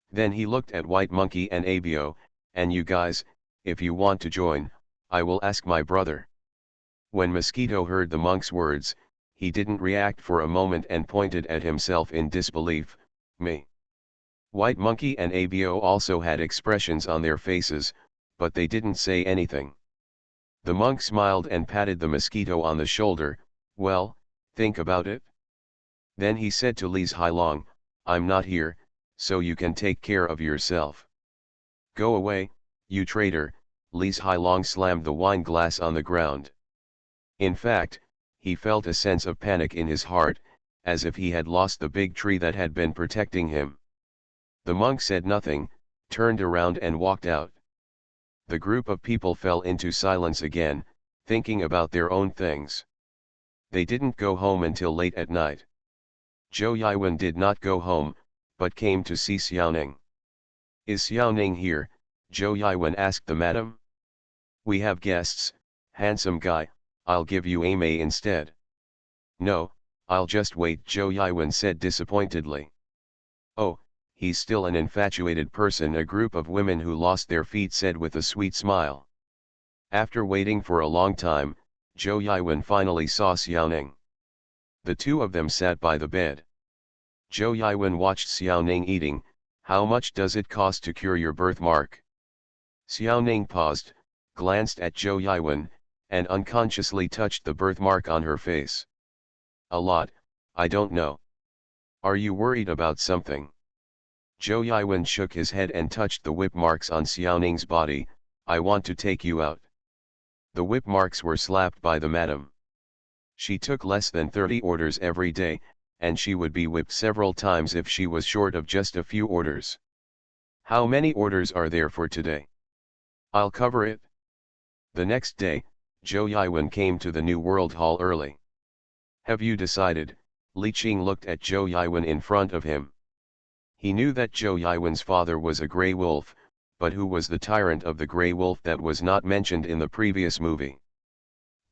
S1: Then he looked at White Monkey and Abio, and you guys, if you want to join, I will ask my brother. When Mosquito heard the monk's words, he didn't react for a moment and pointed at himself in disbelief, me. White Monkey and Abio also had expressions on their faces, but they didn't say anything. The monk smiled and patted the mosquito on the shoulder, well, think about it. Then he said to Li Hailong, I'm not here, so you can take care of yourself. Go away, you traitor. Li Hailong slammed the wine glass on the ground. In fact, he felt a sense of panic in his heart, as if he had lost the big tree that had been protecting him. The monk said nothing, turned around and walked out. The group of people fell into silence again, thinking about their own things. They didn't go home until late at night. Zhou Yiwen did not go home, but came to see Xiaoning. Is Xiaoning here? Zhou Yiwen asked the madam. We have guests, handsome guy, I'll give you a May instead. No, I'll just wait, Zhou Yiwen said disappointedly. Oh, he's still an infatuated person, a group of women who lost their feet said with a sweet smile. After waiting for a long time, Zhou Yiwen finally saw Xiaoning. The two of them sat by the bed. Zhou Yiwen watched Xiaoning eating. How much does it cost to cure your birthmark? Xiaoning paused, glanced at Zhou Yiwen, and unconsciously touched the birthmark on her face. A lot, I don't know. Are you worried about something? Zhou Yiwen shook his head and touched the whip marks on Xiaoning's body. I want to take you out. The whip marks were slapped by the madam. She took less than 30 orders every day, and she would be whipped several times if she was short of just a few orders. How many orders are there for today? I'll cover it. The next day, Zhou Yiwen came to the New World Hall early. Have you decided? Li Qing looked at Zhou Yiwen in front of him. He knew that Zhou Yiwen's father was a grey wolf, but who was the tyrant of the grey wolf that was not mentioned in the previous movie?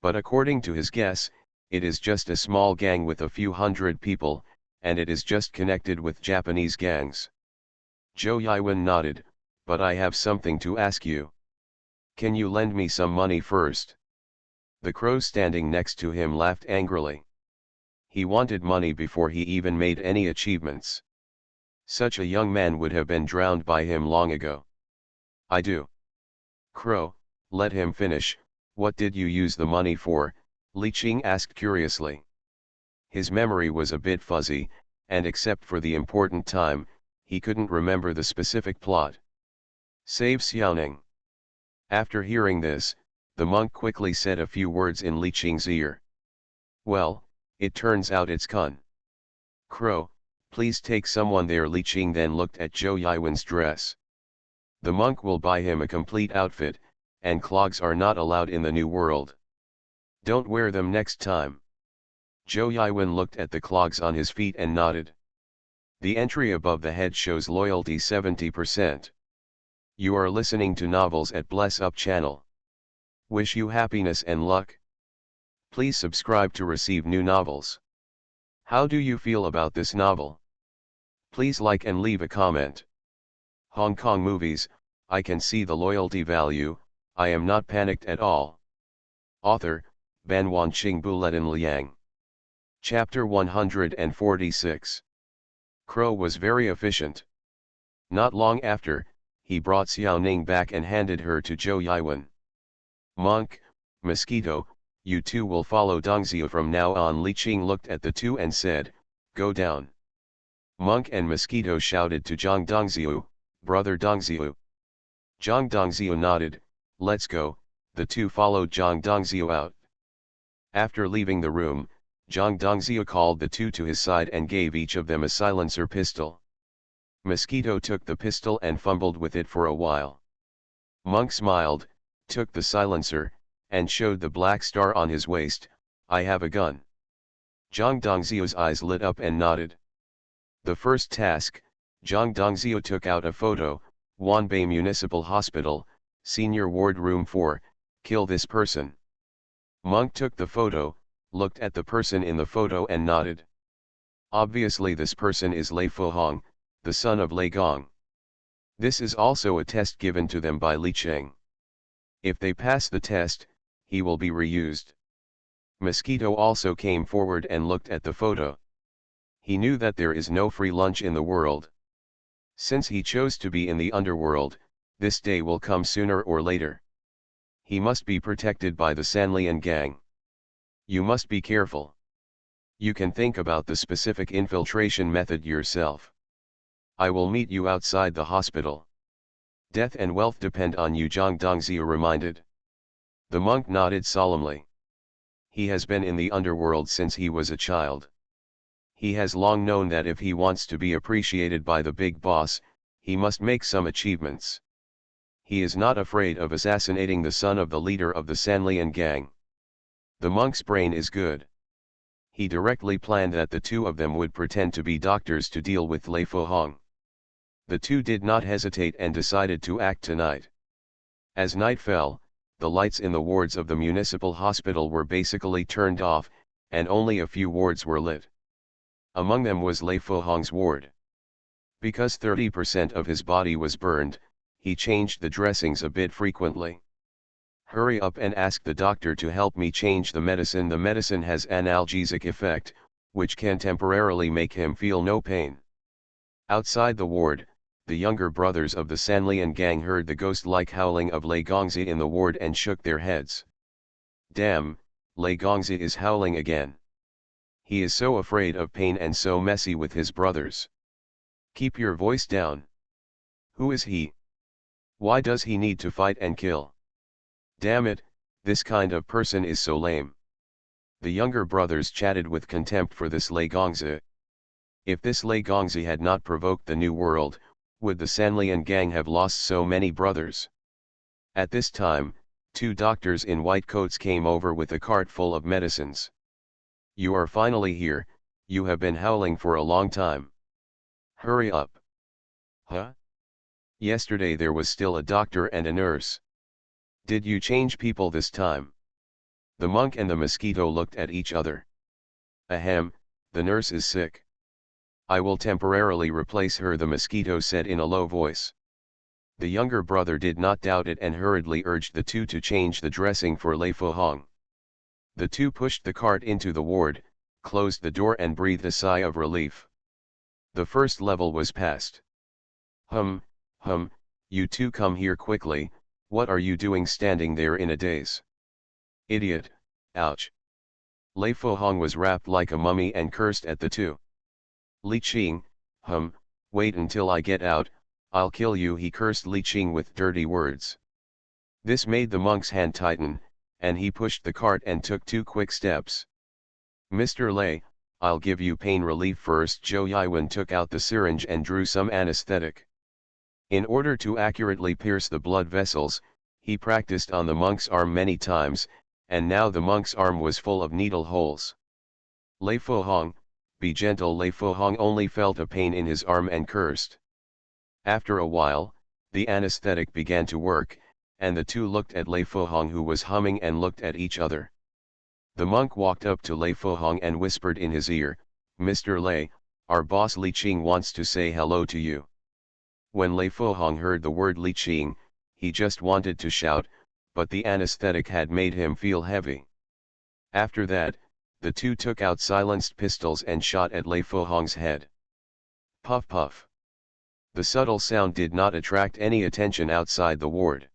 S1: But according to his guess, it is just a small gang with a few hundred people, and it is just connected with Japanese gangs. Zhou Yiwen nodded, but I have something to ask you. Can you lend me some money first? The crow standing next to him laughed angrily. He wanted money before he even made any achievements. Such a young man would have been drowned by him long ago. I do. Crow, let him finish. What did you use the money for? Li Qing asked curiously. His memory was a bit fuzzy, and except for the important time, he couldn't remember the specific plot. Save Xiaoning. After hearing this, the monk quickly said a few words in Li Qing's ear. Well, it turns out it's Kun. Crow, please take someone there. Li Qing then looked at Zhou Yiwen's dress. The monk will buy him a complete outfit, and clogs are not allowed in the New World. Don't wear them next time. Zhou Yiwen looked at the clogs on his feet and nodded. The entry above the head shows loyalty 70%. You are listening to novels at Bless Up channel. Wish you happiness and luck. Please subscribe to receive new novels. How do you feel about this novel? Please like and leave a comment. Hong Kong movies, I can see the loyalty value, I am not panicked at all. Author, Ban Wanqing Buletin Liang. Chapter 146. Crow was very efficient. Not long after, he brought Xiao Ning back and handed her to Zhou Yiwen. Monk, Mosquito, you two will follow Dongxiu from now on. Li Qing looked at the two and said, go down. Monk and Mosquito shouted to Zhang Dongxiu, brother Dongxiu. Zhang Dongxiu nodded, let's go. The two followed Zhang Dongxiu out. After leaving the room, Zhang Dongxiu called the two to his side and gave each of them a silencer pistol. Mosquito took the pistol and fumbled with it for a while. Monk smiled, took the silencer, and showed the black star on his waist, I have a gun. Zhang Dongxiu's eyes lit up and nodded. The first task, Zhang Dongxiu took out a photo, Wanbei Municipal Hospital, Senior Ward Room 4, kill this person. Monk took the photo, looked at the person in the photo and nodded. Obviously this person is Lei Fuhong, the son of Lei Gong. This is also a test given to them by Li Qing. If they pass the test, he will be reused. Mosquito also came forward and looked at the photo. He knew that there is no free lunch in the world. Since he chose to be in the underworld, this day will come sooner or later. He must be protected by the Sanlian gang. You must be careful. You can think about the specific infiltration method yourself. I will meet you outside the hospital. Death and wealth depend on you, Zhang Dongxiu reminded. The monk nodded solemnly. He has been in the underworld since he was a child. He has long known that if he wants to be appreciated by the big boss, he must make some achievements. He is not afraid of assassinating the son of the leader of the Sanlian gang. The monk's brain is good. He directly planned that the two of them would pretend to be doctors to deal with Lei Fuhong. The two did not hesitate and decided to act tonight. As night fell, the lights in the wards of the municipal hospital were basically turned off, and only a few wards were lit. Among them was Lei Fuhong's ward. Because 30% of his body was burned, he changed the dressings a bit frequently. Hurry up and ask the doctor to help me change the medicine. The medicine has analgesic effect, which can temporarily make him feel no pain. Outside the ward, the younger brothers of the Sanlian gang heard the ghost-like howling of Lei Gongzi in the ward and shook their heads. Damn, Lei Gongzi is howling again. He is so afraid of pain and so messy with his brothers. Keep your voice down. Who is he? Why does he need to fight and kill? Damn it, this kind of person is so lame. The younger brothers chatted with contempt for this Lei Gongzi. If this Lei Gongzi had not provoked the New World, would the Sanlian gang have lost so many brothers? At this time, two doctors in white coats came over with a cart full of medicines. You are finally here, you have been howling for a long time. Hurry up. Huh? Yesterday there was still a doctor and a nurse. Did you change people this time? The monk and the mosquito looked at each other. Ahem, the nurse is sick. I will temporarily replace her, the mosquito said in a low voice. The younger brother did not doubt it and hurriedly urged the two to change the dressing for Lei Fuhong. The two pushed the cart into the ward, closed the door and breathed a sigh of relief. The first level was passed. Hum, you two come here quickly, what are you doing standing there in a daze? Idiot, ouch. Lei Fuhong was wrapped like a mummy and cursed at the two. Li Qing, wait until I get out, I'll kill you, he cursed Li Qing with dirty words. This made the monk's hand tighten, and he pushed the cart and took 2 quick steps. Mr. Lei, I'll give you pain relief first. Zhou Yiwen took out the syringe and drew some anesthetic. In order to accurately pierce the blood vessels, he practiced on the monk's arm many times, and now the monk's arm was full of needle holes. Lei Fuhong, be gentle. Lei Fuhong only felt a pain in his arm and cursed. After a while, the anesthetic began to work, and the two looked at Lei Fuhong, who was humming, and looked at each other. The monk walked up to Lei Fuhong and whispered in his ear, "Mr. Lei, our boss Li Qing wants to say hello to you." When Lei Fuhong heard the word Li Qing, he just wanted to shout, but the anesthetic had made him feel heavy. After that, the two took out silenced pistols and shot at Lei Fuhong's head. Puff puff. The subtle sound did not attract any attention outside the ward.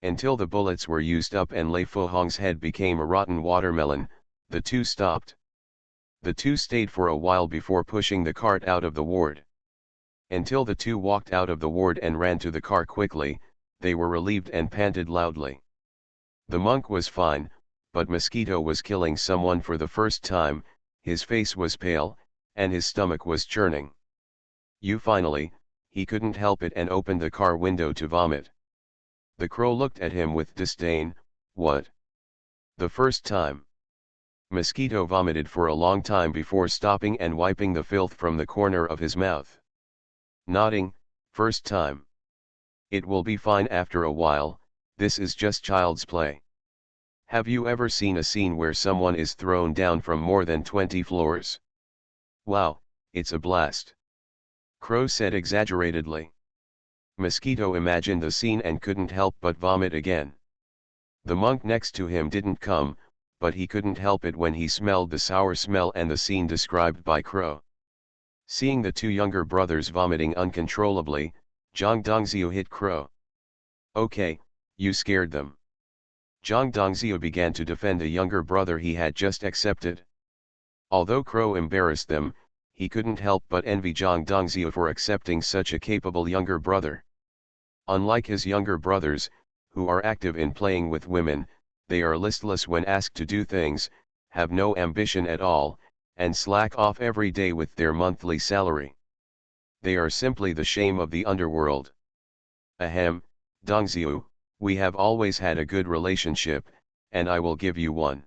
S1: Until the bullets were used up and Lei Fuhong's head became a rotten watermelon, the two stopped. The two stayed for a while before pushing the cart out of the ward. Until the two walked out of the ward and ran to the car quickly, they were relieved and panted loudly. The monk was fine, but Mosquito was killing someone for the first time. His face was pale, and his stomach was churning. Finally, he couldn't help it and opened the car window to vomit. The crow looked at him with disdain. What? The first time? Mosquito vomited for a long time before stopping and wiping the filth from the corner of his mouth. Nodding, first time. It will be fine after a while, this is just child's play. Have you ever seen a scene where someone is thrown down from more than 20 floors? Wow, it's a blast. Crow said exaggeratedly. Mosquito imagined the scene and couldn't help but vomit again. The monk next to him didn't come, but he couldn't help it when he smelled the sour smell and the scene described by Crow. Seeing the two younger brothers vomiting uncontrollably, Zhang Dongzhou hit Crow. Okay, you scared them. Zhang Dongzhou began to defend a younger brother he had just accepted. Although Crow embarrassed them, he couldn't help but envy Zhang Dongzhou for accepting such a capable younger brother. Unlike his younger brothers, who are active in playing with women, they are listless when asked to do things, have no ambition at all, and slack off every day with their monthly salary. They are simply the shame of the underworld. Ahem, Dongzhou, we have always had a good relationship, and I will give you one.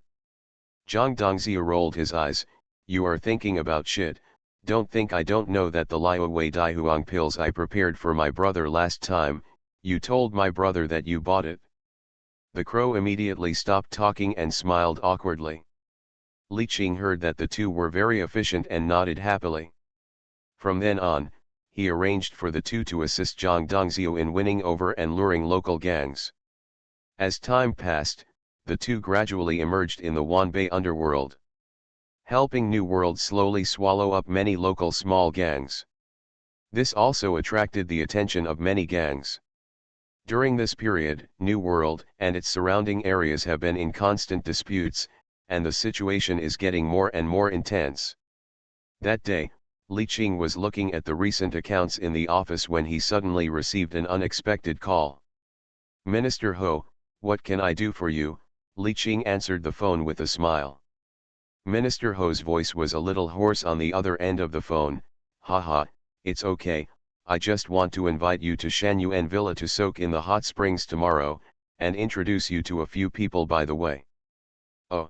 S1: Zhang Dongzhou rolled his eyes. You are thinking about shit. Don't think I don't know that the Liu Wei Dai Huang pills I prepared for my brother last time, you told my brother that you bought it. The crow immediately stopped talking and smiled awkwardly. Li Qing heard that the two were very efficient and nodded happily. From then on, he arranged for the two to assist Zhang Dongzhou in winning over and luring local gangs. As time passed, the two gradually emerged in the Wanbei underworld, helping New World slowly swallow up many local small gangs. This also attracted the attention of many gangs. During this period, New World and its surrounding areas have been in constant disputes, and the situation is getting more and more intense. That day, Li Qing was looking at the recent accounts in the office when he suddenly received an unexpected call. Minister Ho, what can I do for you? Li Qing answered the phone with a smile. Minister Ho's voice was a little hoarse on the other end of the phone. Haha, it's okay, I just want to invite you to Shanyuan Villa to soak in the hot springs tomorrow, and introduce you to a few people by the way. Oh.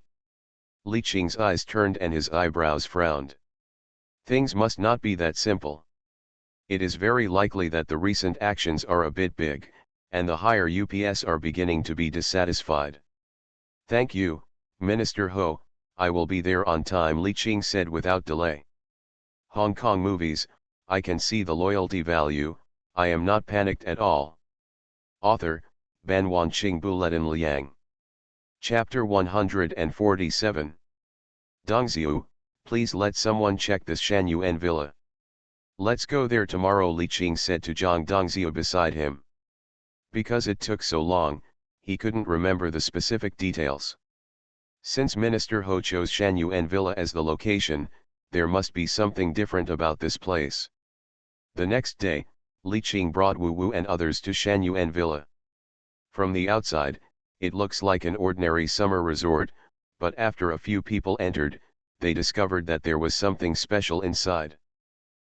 S1: Li Qing's eyes turned and his eyebrows frowned. Things must not be that simple. It is very likely that the recent actions are a bit big, and the higher UPS are beginning to be dissatisfied. Thank you, Minister Ho, I will be there on time, Li Qing said without delay. Hong Kong movies, I can see the loyalty value, I am not panicked at all. Author, Ban Wanqing Buletin Liang. Chapter 147. Dongzhou, please let someone check this Shanyuan Villa. Let's go there tomorrow, Li Qing said to Zhang Dongzhou beside him. Because it took so long, he couldn't remember the specific details. Since Minister Ho chose Shanyuan Villa as the location, there must be something different about this place. The next day, Li Qing brought Wu Wu and others to Shanyuan Villa. From the outside, it looks like an ordinary summer resort, but after a few people entered, they discovered that there was something special inside.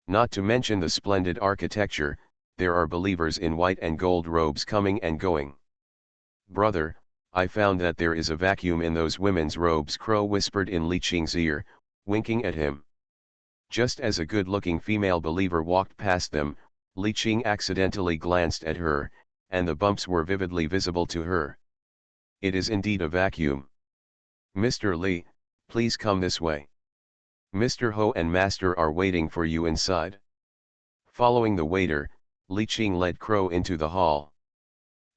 S1: Not to mention the splendid architecture, there are believers in white and gold robes coming and going. Brother, I found that there is a vacuum in those women's robes, Crow whispered in Li Qing's ear, winking at him. Just as a good-looking female believer walked past them, Li Qing accidentally glanced at her, and the bumps were vividly visible to her. It is indeed a vacuum. Mr. Li, please come this way. Mr. Ho and Master are waiting for you inside. Following the waiter, Li Qing led Crow into the hall.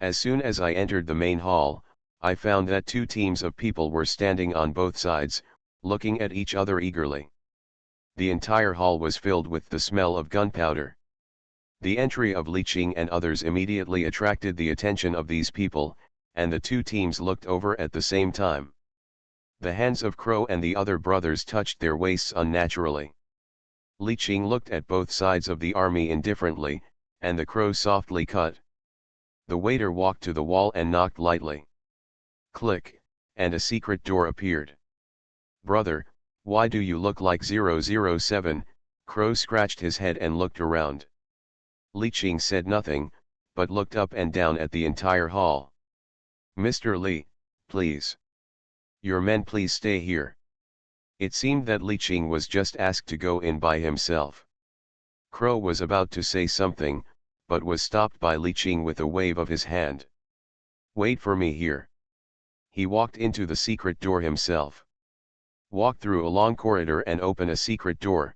S1: As soon as I entered the main hall, I found that two teams of people were standing on both sides, looking at each other eagerly. The entire hall was filled with the smell of gunpowder. The entry of Li Qing and others immediately attracted the attention of these people, and the two teams looked over at the same time. The hands of Crow and the other brothers touched their waists unnaturally. Li Qing looked at both sides of the army indifferently, and the Crow softly cut. The waiter walked to the wall and knocked lightly. Click, and a secret door appeared. Brother, why do you look like 007? Crow scratched his head and looked around. Li Qing said nothing, but looked up and down at the entire hall. Mr. Li, please. Your men please stay here. It seemed that Li Qing was just asked to go in by himself. Crow was about to say something, but was stopped by Li Qing with a wave of his hand. Wait for me here. He walked into the secret door himself. Walked through a long corridor and opened a secret door.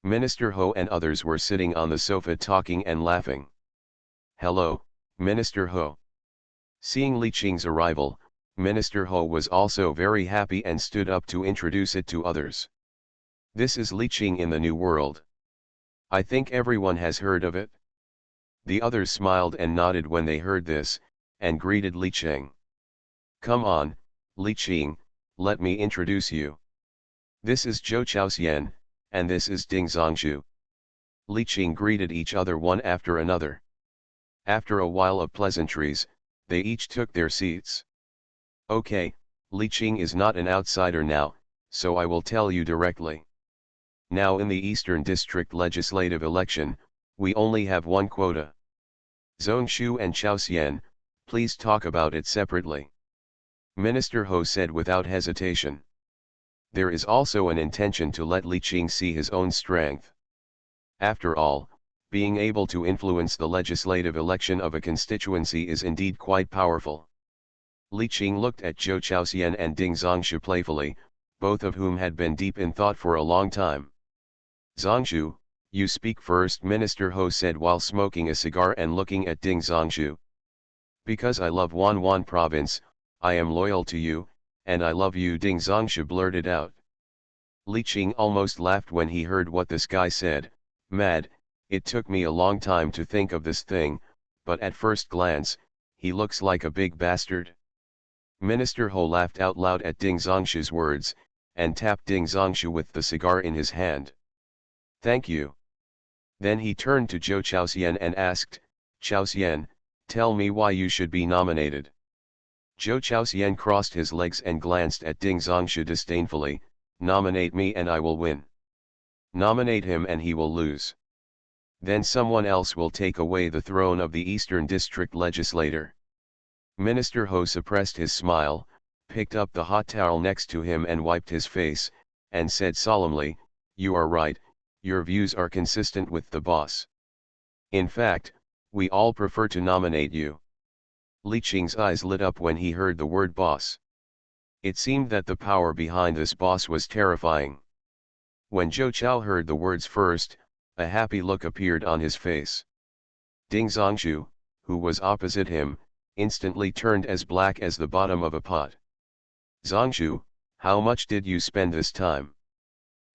S1: Minister Ho and others were sitting on the sofa talking and laughing. Hello, Minister Ho. Seeing Li Qing's arrival, Minister Ho was also very happy and stood up to introduce it to others. This is Li Qing in the New World. I think everyone has heard of it. The others smiled and nodded when they heard this, and greeted Li Qing. Come on, Li Qing, let me introduce you. This is Zhou Chaoxian, and this is Ding Zongshu. Li Qing greeted each other one after another. After a while of pleasantries, they each took their seats. Okay, Li Qing is not an outsider now, so I will tell you directly. Now in the Eastern District legislative election, we only have one quota. Zongshu and Chaoxian, please talk about it separately. Minister Ho said without hesitation. There is also an intention to let Li Qing see his own strength. After all, being able to influence the legislative election of a constituency is indeed quite powerful. Li Qing looked at Zhou Chaoxian and Ding Zongshu playfully, both of whom had been deep in thought for a long time. Zongshu, you speak first, Minister Ho said while smoking a cigar and looking at Ding Zongshu. Because I love Wanwan province, I am loyal to you, and I love you, Ding Zongshu blurted out. Li Qing almost laughed when he heard what this guy said. Mad, it took me a long time to think of this thing, but at first glance, he looks like a big bastard. Minister Ho laughed out loud at Ding Zongshu's words, and tapped Ding Zongshu with the cigar in his hand. Thank you. Then he turned to Zhou Chaoxian and asked, Chaoxian, tell me why you should be nominated. Zhou Chaoxian crossed his legs and glanced at Ding Zongshu disdainfully. Nominate me and I will win. Nominate him and he will lose. Then someone else will take away the throne of the Eastern District legislator. Minister Ho suppressed his smile, picked up the hot towel next to him and wiped his face, and said solemnly, you are right, your views are consistent with the boss. In fact, we all prefer to nominate you. Li Qing's eyes lit up when he heard the word boss. It seemed that the power behind this boss was terrifying. When Zhou Chao heard the words first, a happy look appeared on his face. Ding Zongshu, who was opposite him, instantly turned as black as the bottom of a pot. Zongshu, how much did you spend this time?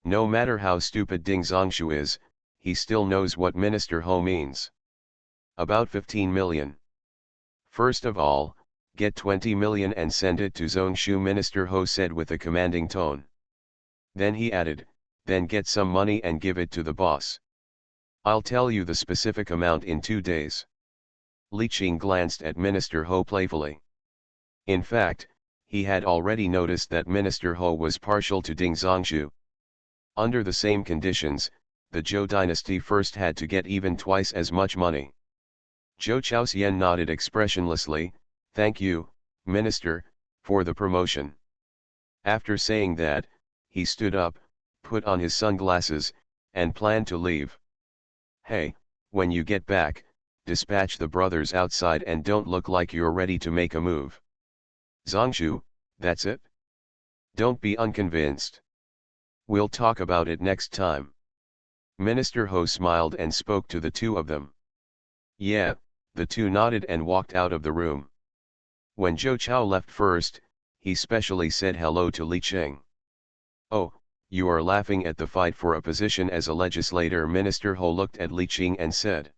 S1: No matter how stupid Ding Zongshu is, he still knows what Minister Ho means. About 15 million. First of all, get 20 million and send it to Zongshu, Minister Ho said with a commanding tone. Then he added, then get some money and give it to the boss. I'll tell you the specific amount in 2 days. Li Qing glanced at Minister Ho playfully. In fact, He had already noticed that Minister Ho was partial to Ding Zhongshu. Under the same conditions, the Zhou dynasty first had to get even twice as much money. Zhou Chaoxian nodded expressionlessly, "Thank you, Minister, for the promotion." After saying that, he stood up, put on his sunglasses, and planned to leave. "Hey, when you get back, dispatch the brothers outside and don't look like you're ready to make a move. Zhongshu, that's it? Don't be unconvinced. We'll talk about it next time." Minister Ho smiled and spoke to the two of them. "Yeah," the two nodded and walked out of the room. When Zhou Chao left first, he specially said hello to Li Qing. "Oh, you are laughing at the fight for a position as a legislator." Minister Ho looked at Li Qing and said,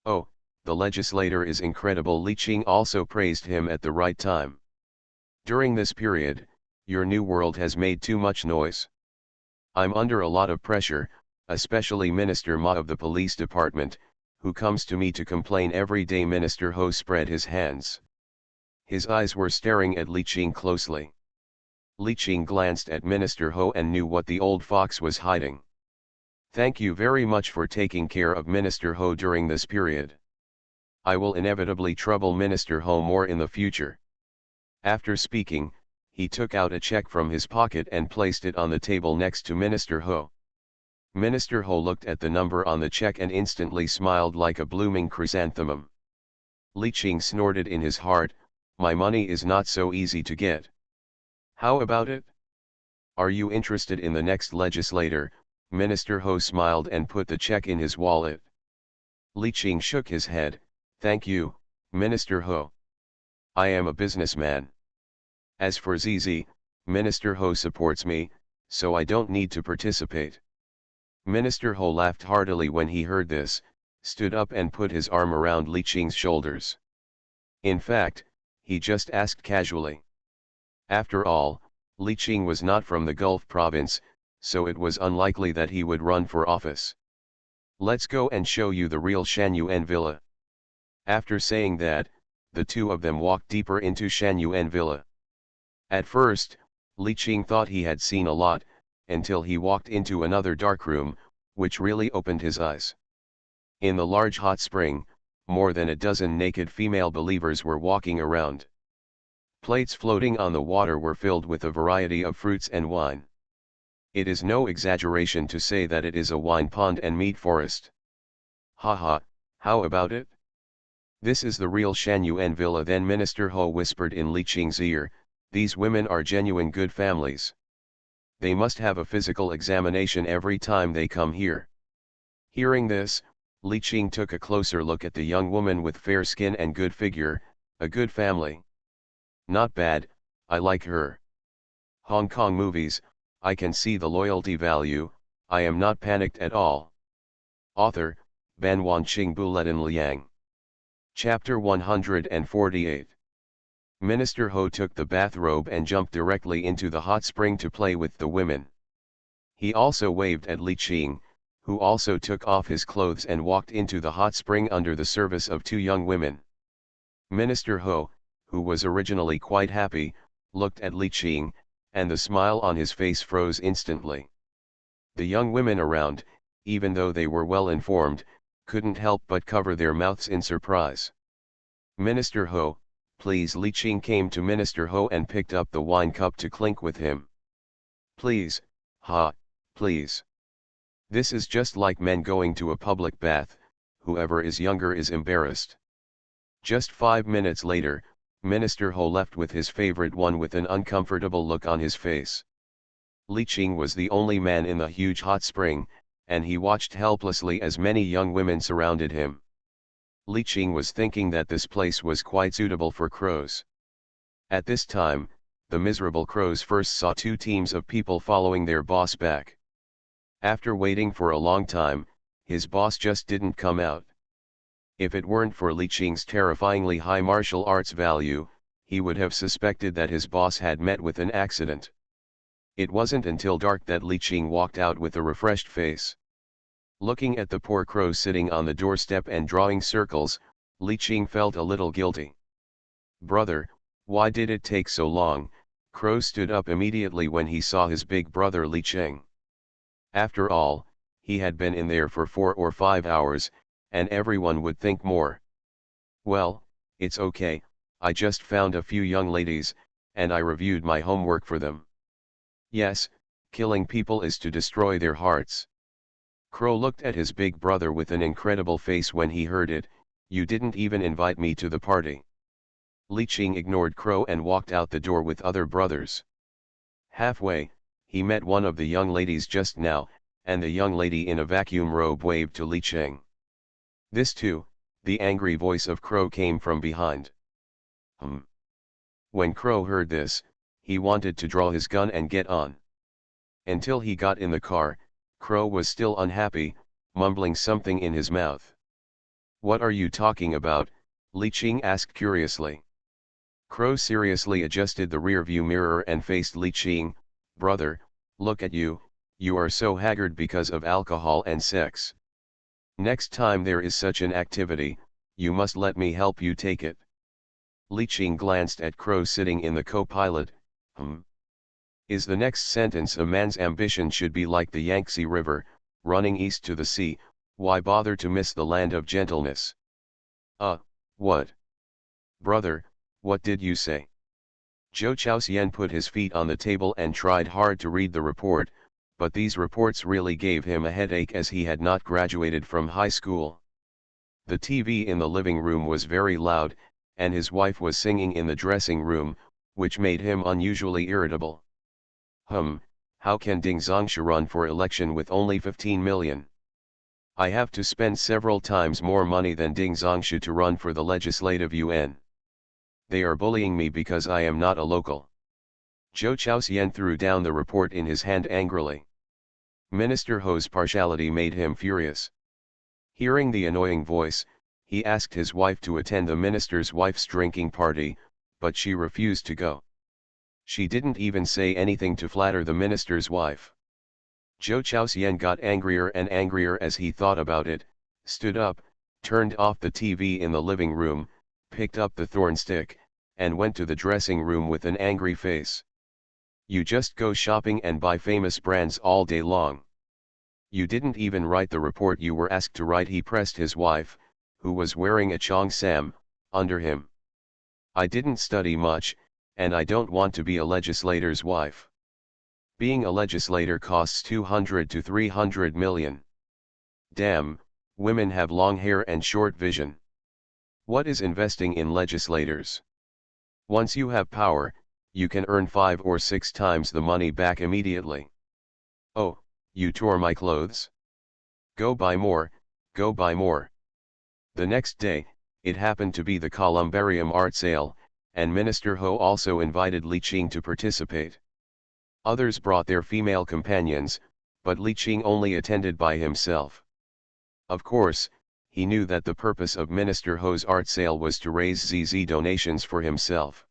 S1: "Oh, the legislator is incredible." Li Qing also praised him at the right time. "During this period, your new world has made too much noise. I'm under a lot of pressure, especially Minister Ma of the police department, who comes to me to complain every day." Minister Ho spread his hands. His eyes were staring at Li Qing closely. Li Qing glanced at Minister Ho and knew what the old fox was hiding. "Thank you very much for taking care of Minister Ho during this period. I will inevitably trouble Minister Ho more in the future." After speaking, he took out a check from his pocket and placed it on the table next to Minister Ho. Minister Ho looked at the number on the check and instantly smiled like a blooming chrysanthemum. Li Qing snorted in his heart, "My money is not so easy to get. How about it? Are you interested in the next legislator?" Minister Ho smiled and put the check in his wallet. Li Qing shook his head, "Thank you, Minister Ho. I am a businessman. As for ZZ, Minister Ho supports me, so I don't need to participate." Minister Ho laughed heartily when he heard this, stood up and put his arm around Li Qing's shoulders. In fact, he just asked casually. After all, Li Qing was not from the Gulf province, so it was unlikely that he would run for office. "Let's go and show you the real Shan Yuan Villa." After saying that, the two of them walked deeper into Shan Yuan Villa. At first, Li Qing thought he had seen a lot, until he walked into another dark room, which really opened his eyes. In the large hot spring, more than a dozen naked female believers were walking around. Plates floating on the water were filled with a variety of fruits and wine. It is no exaggeration to say that it is a wine pond and meat forest. "Haha, how about it? This is the real Shan Yuan Villa." Then Minister Ho whispered in Li Qing's ear, "These women are genuine good families. They must have a physical examination every time they come here." Hearing this, Li Qing took a closer look at the young woman with fair skin and good figure. A good family. Not bad, I like her. Hong Kong movies, I can see the loyalty value, I am not panicked at all. Author, Ban Wanqing Buletin Liang. Chapter 148. Minister Ho took the bathrobe and jumped directly into the hot spring to play with the women. He also waved at Li Qing, who also took off his clothes and walked into the hot spring under the service of two young women. Minister Ho, who was originally quite happy, looked at Li Qing, and the smile on his face froze instantly. The young women around, even though they were well informed, couldn't help but cover their mouths in surprise. "Minister Ho, please." Li Qing came to Minister Ho and picked up the wine cup to clink with him. "Please, please. This is just like men going to a public bath, whoever is younger is embarrassed." Just 5 minutes later, Minister Ho left with his favorite one with an uncomfortable look on his face. Li Qing was the only man in the huge hot spring, and he watched helplessly as many young women surrounded him. Li Qing was thinking that this place was quite suitable for crows. At this time, the miserable crows first saw two teams of people following their boss back. After waiting for a long time, his boss just didn't come out. If it weren't for Li Qing's terrifyingly high martial arts value, he would have suspected that his boss had met with an accident. It wasn't until dark that Li Qing walked out with a refreshed face. Looking at the poor crow sitting on the doorstep and drawing circles, Li Qing felt a little guilty. "Brother, Why did it take so long? Crow stood up immediately when he saw his big brother Li Cheng. After all, he had been in there for 4 or 5 hours, and everyone would think more. Well, it's okay, I just found a few young ladies, and I reviewed my homework for them. Yes, killing people is to destroy their hearts. Crow looked at his big brother with an incredible face when he heard it. You didn't even invite me to the party. Li Cheng ignored Crow and walked out the door with other brothers. Halfway, he met one of the young ladies just now, and the young lady in a vacuum robe waved to Li Cheng. This too, the angry voice of Crow came from behind. When Crow heard this, he wanted to draw his gun and get on. Until he got in the car, Crow was still unhappy, mumbling something in his mouth. What are you talking about? Li Cheng asked curiously. Crow seriously adjusted the rearview mirror and faced Li Cheng. Brother, look at you, you are so haggard because of alcohol and sex. Next time there is such an activity, you must let me help you take it. Li Cheng glanced at Crow sitting in the co-pilot. Is the next sentence a man's ambition should be like the Yangtze River, running east to the sea, why bother to miss the land of gentleness? What? Brother, what did you say? Zhou Chaoxian put his feet on the table and tried hard to read the report, but these reports really gave him a headache as he had not graduated from high school. The TV in the living room was very loud, and his wife was singing in the dressing room, which made him unusually irritable. How can Ding Zhongshu run for election with only 15 million? I have to spend several times more money than Ding Zhongshu to run for the Legislative Yuan. They are bullying me because I am not a local. Zhou Chaoxian threw down the report in his hand angrily. Minister Ho's partiality made him furious. Hearing the annoying voice, he asked his wife to attend the minister's wife's drinking party, but she refused to go. She didn't even say anything to flatter the minister's wife. Zhou Chaoxian got angrier and angrier as he thought about it, stood up, turned off the TV in the living room, picked up the thorn stick, and went to the dressing room with an angry face. You just go shopping and buy famous brands all day long. You didn't even write the report you were asked to write. He pressed his wife, who was wearing a cheongsam, under him. I didn't study much, and I don't want to be a legislator's wife. Being a legislator costs 200 to 300 million. Damn, women have long hair and short vision. What is investing in legislators? Once you have power, you can earn 5 or 6 times the money back immediately. Oh, you tore my clothes? Go buy more, go buy more. The next day, it happened to be the Columbarium art sale, and Minister Ho also invited Li Cheng to participate. Others brought their female companions, but Li Cheng only attended by himself. Of course, he knew that the purpose of Minister Ho's art sale was to raise ZZ donations for himself.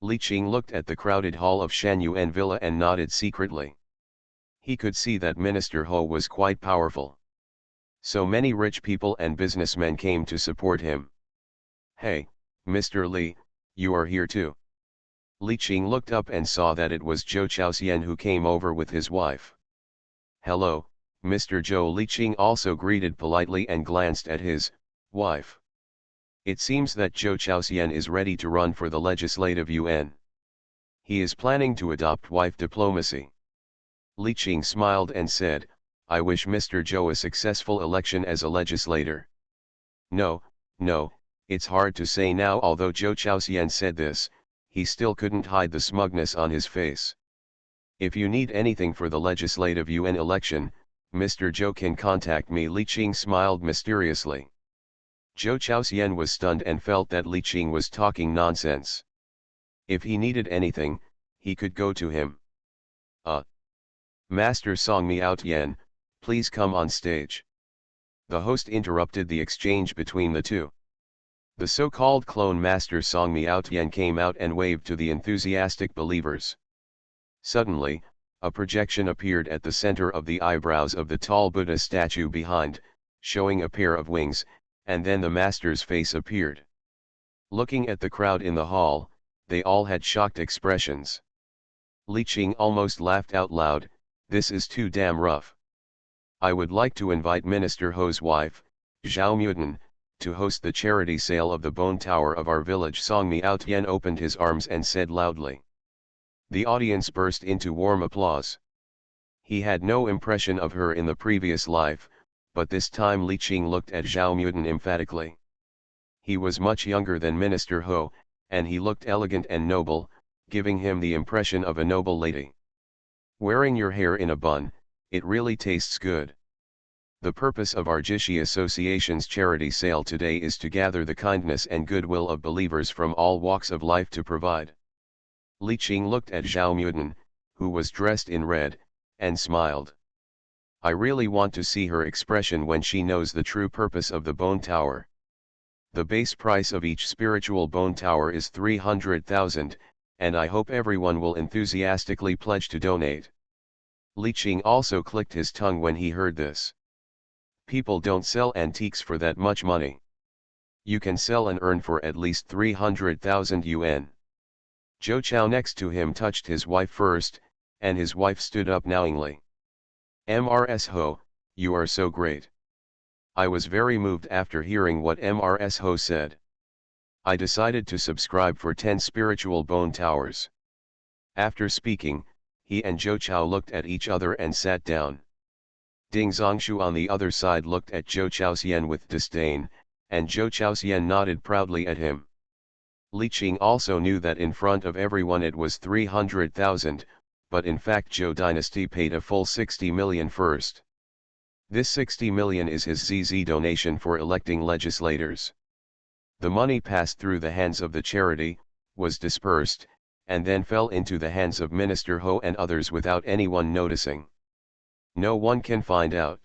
S1: Li Cheng looked at the crowded hall of Shanyuan Villa and nodded secretly. He could see that Minister Ho was quite powerful. So many rich people and businessmen came to support him. Hey, Mr. Li, you are here too. Li Cheng looked up and saw that it was Zhou Chaoxian who came over with his wife. Hello, Mr. Zhou. Li Cheng also greeted politely and glanced at his wife. It seems that Zhou Chaoxian is ready to run for the Legislative Yuan. He is planning to adopt wife diplomacy. Li Cheng smiled and said, I wish Mr. Zhou a successful election as a legislator. No, it's hard to say now. Although Zhou Chaoxian said this, he still couldn't hide the smugness on his face. If you need anything for the Legislative Yuan election, Mr. Zhou can contact me. Li Cheng smiled mysteriously. Zhou Chaoxian was stunned and felt that Li Cheng was talking nonsense. If he needed anything, he could go to him. Master Song Miao Tian, please come on stage. The host interrupted the exchange between the two. The so-called clone Master Song Miao Tian came out and waved to the enthusiastic believers. Suddenly, a projection appeared at the center of the eyebrows of the tall Buddha statue behind, showing a pair of wings, and then the master's face appeared. Looking at the crowd in the hall, they all had shocked expressions. Li Qing almost laughed out loud, "This is too damn rough. I would like to invite Minister Ho's wife, Zhao Mudan, to host the charity sale of the bone tower of our village." Song Miao Tian opened his arms and said loudly. The audience burst into warm applause. He had no impression of her in the previous life, but this time Li Qing looked at Zhao Mudan emphatically. He was much younger than Minister Ho, and he looked elegant and noble, giving him the impression of a noble lady. "Wearing your hair in a bun, it really tastes good. The purpose of our Jishi Association's charity sale today is to gather the kindness and goodwill of believers from all walks of life to provide." Li Qing looked at Zhao Mudan, who was dressed in red, and smiled. "I really want to see her expression when she knows the true purpose of the bone tower. The base price of each spiritual bone tower is 300,000, and I hope everyone will enthusiastically pledge to donate." Li Qing also clicked his tongue when he heard this. People don't sell antiques for that much money. You can sell and earn for at least 300,000 yuan. Zhou Chao next to him touched his wife first, and his wife stood up knowingly. "Mrs. Ho, you are so great. I was very moved after hearing what Mrs. Ho said. I decided to subscribe for 10 spiritual bone towers." After speaking, he and Zhou Chao looked at each other and sat down. Ding Zongshu on the other side looked at Zhou Chaoxian with disdain, and Zhou Chaoxian nodded proudly at him. Li Qing also knew that in front of everyone it was 300,000, but in fact Zhou dynasty paid a full 60 million first. This 60 million is his ZZ donation for electing legislators. The money passed through the hands of the charity, was dispersed, and then fell into the hands of Minister Ho and others without anyone noticing. No one can find out.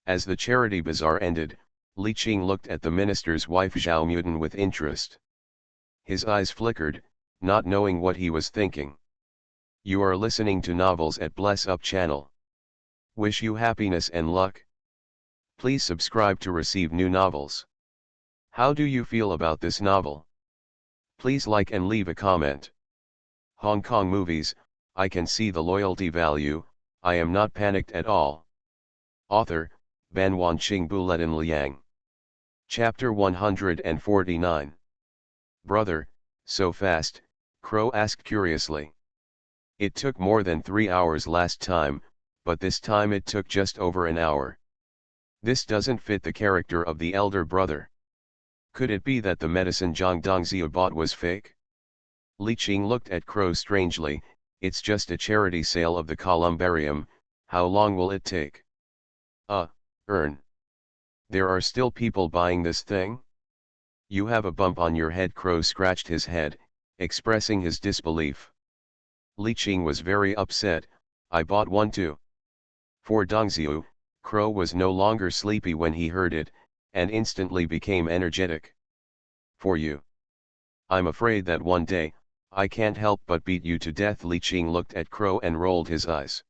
S1: As the charity bazaar ended, Li Qing looked at the minister's wife Zhao Mudan with interest. His eyes flickered, not knowing what he was thinking. You are listening to novels at Bless Up channel. Wish you happiness and luck. Please subscribe to receive new novels. How do you feel about this novel? Please like and leave a comment. Hong Kong movies, I can see the loyalty value, I am not panicked at all. Author, Ban Wanqing Buletin Liang. Chapter 149. Brother, so fast, Crow asked curiously. It took more than 3 hours last time, but this time it took just over an hour. This doesn't fit the character of the elder brother. Could it be that the medicine Zhang Dongzhi bought was fake? Li Qing looked at Crow strangely. It's just a charity sale of the columbarium, how long will it take? Earn. There are still people buying this thing? You have a bump on your head. Crow scratched his head, expressing his disbelief. Li Qing was very upset. I bought one too. For Dongzhiu, Crow was no longer sleepy when he heard it, and instantly became energetic. For you. I'm afraid that one day, I can't help but beat you to death. Li Qing looked at Crow and rolled his eyes.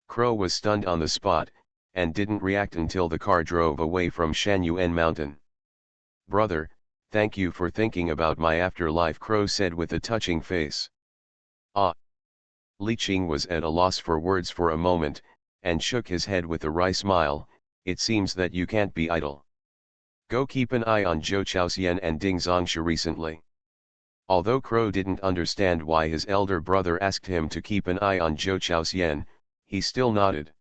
S1: Crow was stunned on the spot, and didn't react until the car drove away from Shanyuan Mountain. Brother, thank you for thinking about my afterlife, Crow said with a touching face. Ah! Li Qing was at a loss for words for a moment, and shook his head with a wry smile. It seems that you can't be idle. Go keep an eye on Zhou Chaoxian and Ding Zongshu recently. Although Crow didn't understand why his elder brother asked him to keep an eye on Zhou Chaoxian, he still nodded.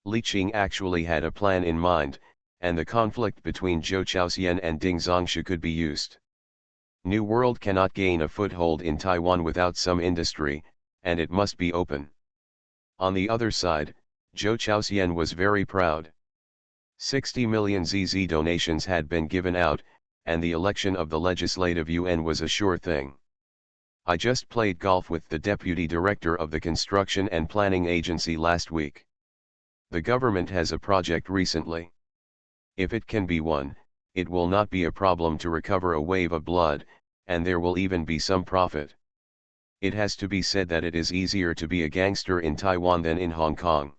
S1: Li Qing actually had a plan in mind, and the conflict between Zhou Chaoxian and Ding Zongshu could be used. New World cannot gain a foothold in Taiwan without some industry, and it must be open. On the other side, Zhou Chaoxian was very proud. 60 million ZZ donations had been given out, and the election of the Legislative Yuan was a sure thing. I just played golf with the deputy director of the Construction and Planning Agency last week. The government has a project recently. If it can be won, it will not be a problem to recover a wave of blood, and there will even be some profit. It has to be said that it is easier to be a gangster in Taiwan than in Hong Kong.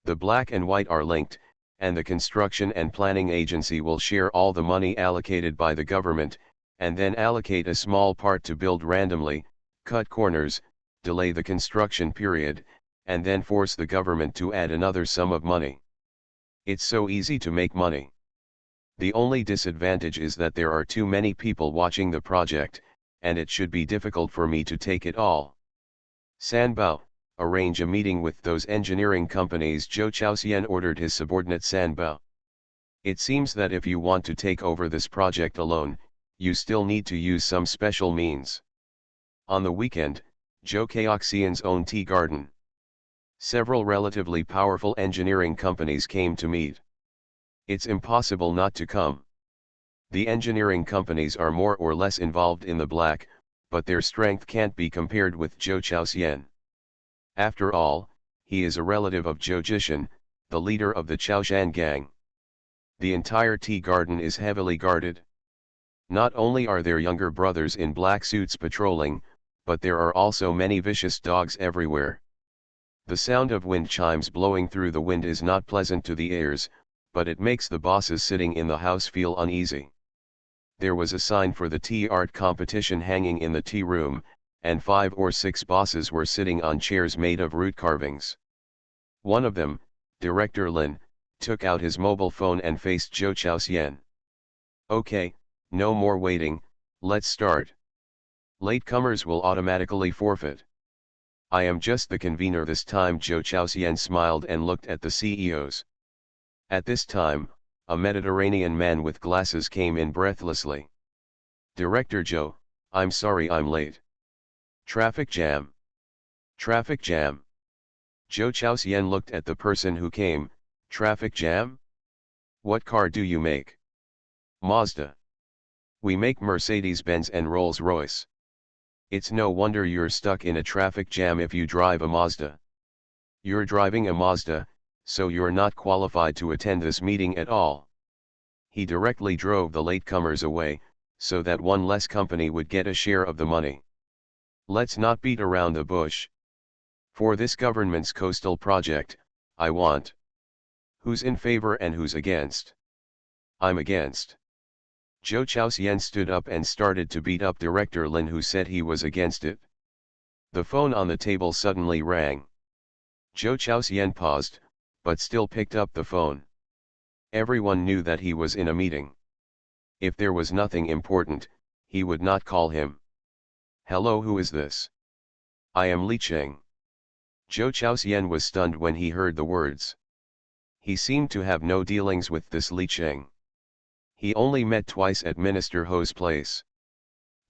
S1: The black and white are linked, and the Construction and Planning Agency will share all the money allocated by the government, and then allocate a small part to build randomly, cut corners, delay the construction period, and then force the government to add another sum of money. It's so easy to make money. The only disadvantage is that there are too many people watching the project, and it should be difficult for me to take it all. Sanbao, arrange a meeting with those engineering companies. Zhou Chaoxian ordered his subordinate Sanbao. It seems that if you want to take over this project alone, you still need to use some special means. On the weekend, Zhou Chaoxian's own tea garden. Several relatively powerful engineering companies came to meet. It's impossible not to come. The engineering companies are more or less involved in the black, but their strength can't be compared with Zhou Chaoxian. After all, he is a relative of Zhou Jishan, the leader of the Chaoshan gang. The entire tea garden is heavily guarded. Not only are there younger brothers in black suits patrolling, but there are also many vicious dogs everywhere. The sound of wind chimes blowing through the wind is not pleasant to the ears, but it makes the bosses sitting in the house feel uneasy. There was a sign for the tea art competition hanging in the tea room, and 5 or 6 bosses were sitting on chairs made of root carvings. One of them, Director Lin, took out his mobile phone and faced Zhou Chaoxian. Okay, no more waiting, let's start. Latecomers will automatically forfeit. I am just the convener this time. Zhou Chaoxian smiled and looked at the CEOs. At this time, a Mediterranean man with glasses came in breathlessly. Director Zhou, I'm sorry I'm late. Traffic jam. Traffic jam. Zhou Chaoxian looked at the person who came. Traffic jam? What car do you make? Mazda. We make Mercedes-Benz and Rolls-Royce. It's no wonder you're stuck in a traffic jam if you drive a Mazda. You're driving a Mazda, so you're not qualified to attend this meeting at all. He directly drove the latecomers away, so that one less company would get a share of the money. Let's not beat around the bush. For this government's coastal project, I want. Who's in favor and who's against? I'm against. Zhou Chaoxian stood up and started to beat up Director Lin, who said he was against it. The phone on the table suddenly rang. Zhou Chaoxian paused, but still picked up the phone. Everyone knew that he was in a meeting. If there was nothing important, he would not call him. Hello, who is this? I am Li Cheng. Zhou Chaoxian was stunned when he heard the words. He seemed to have no dealings with this Li Cheng. He only met twice at Minister Ho's place.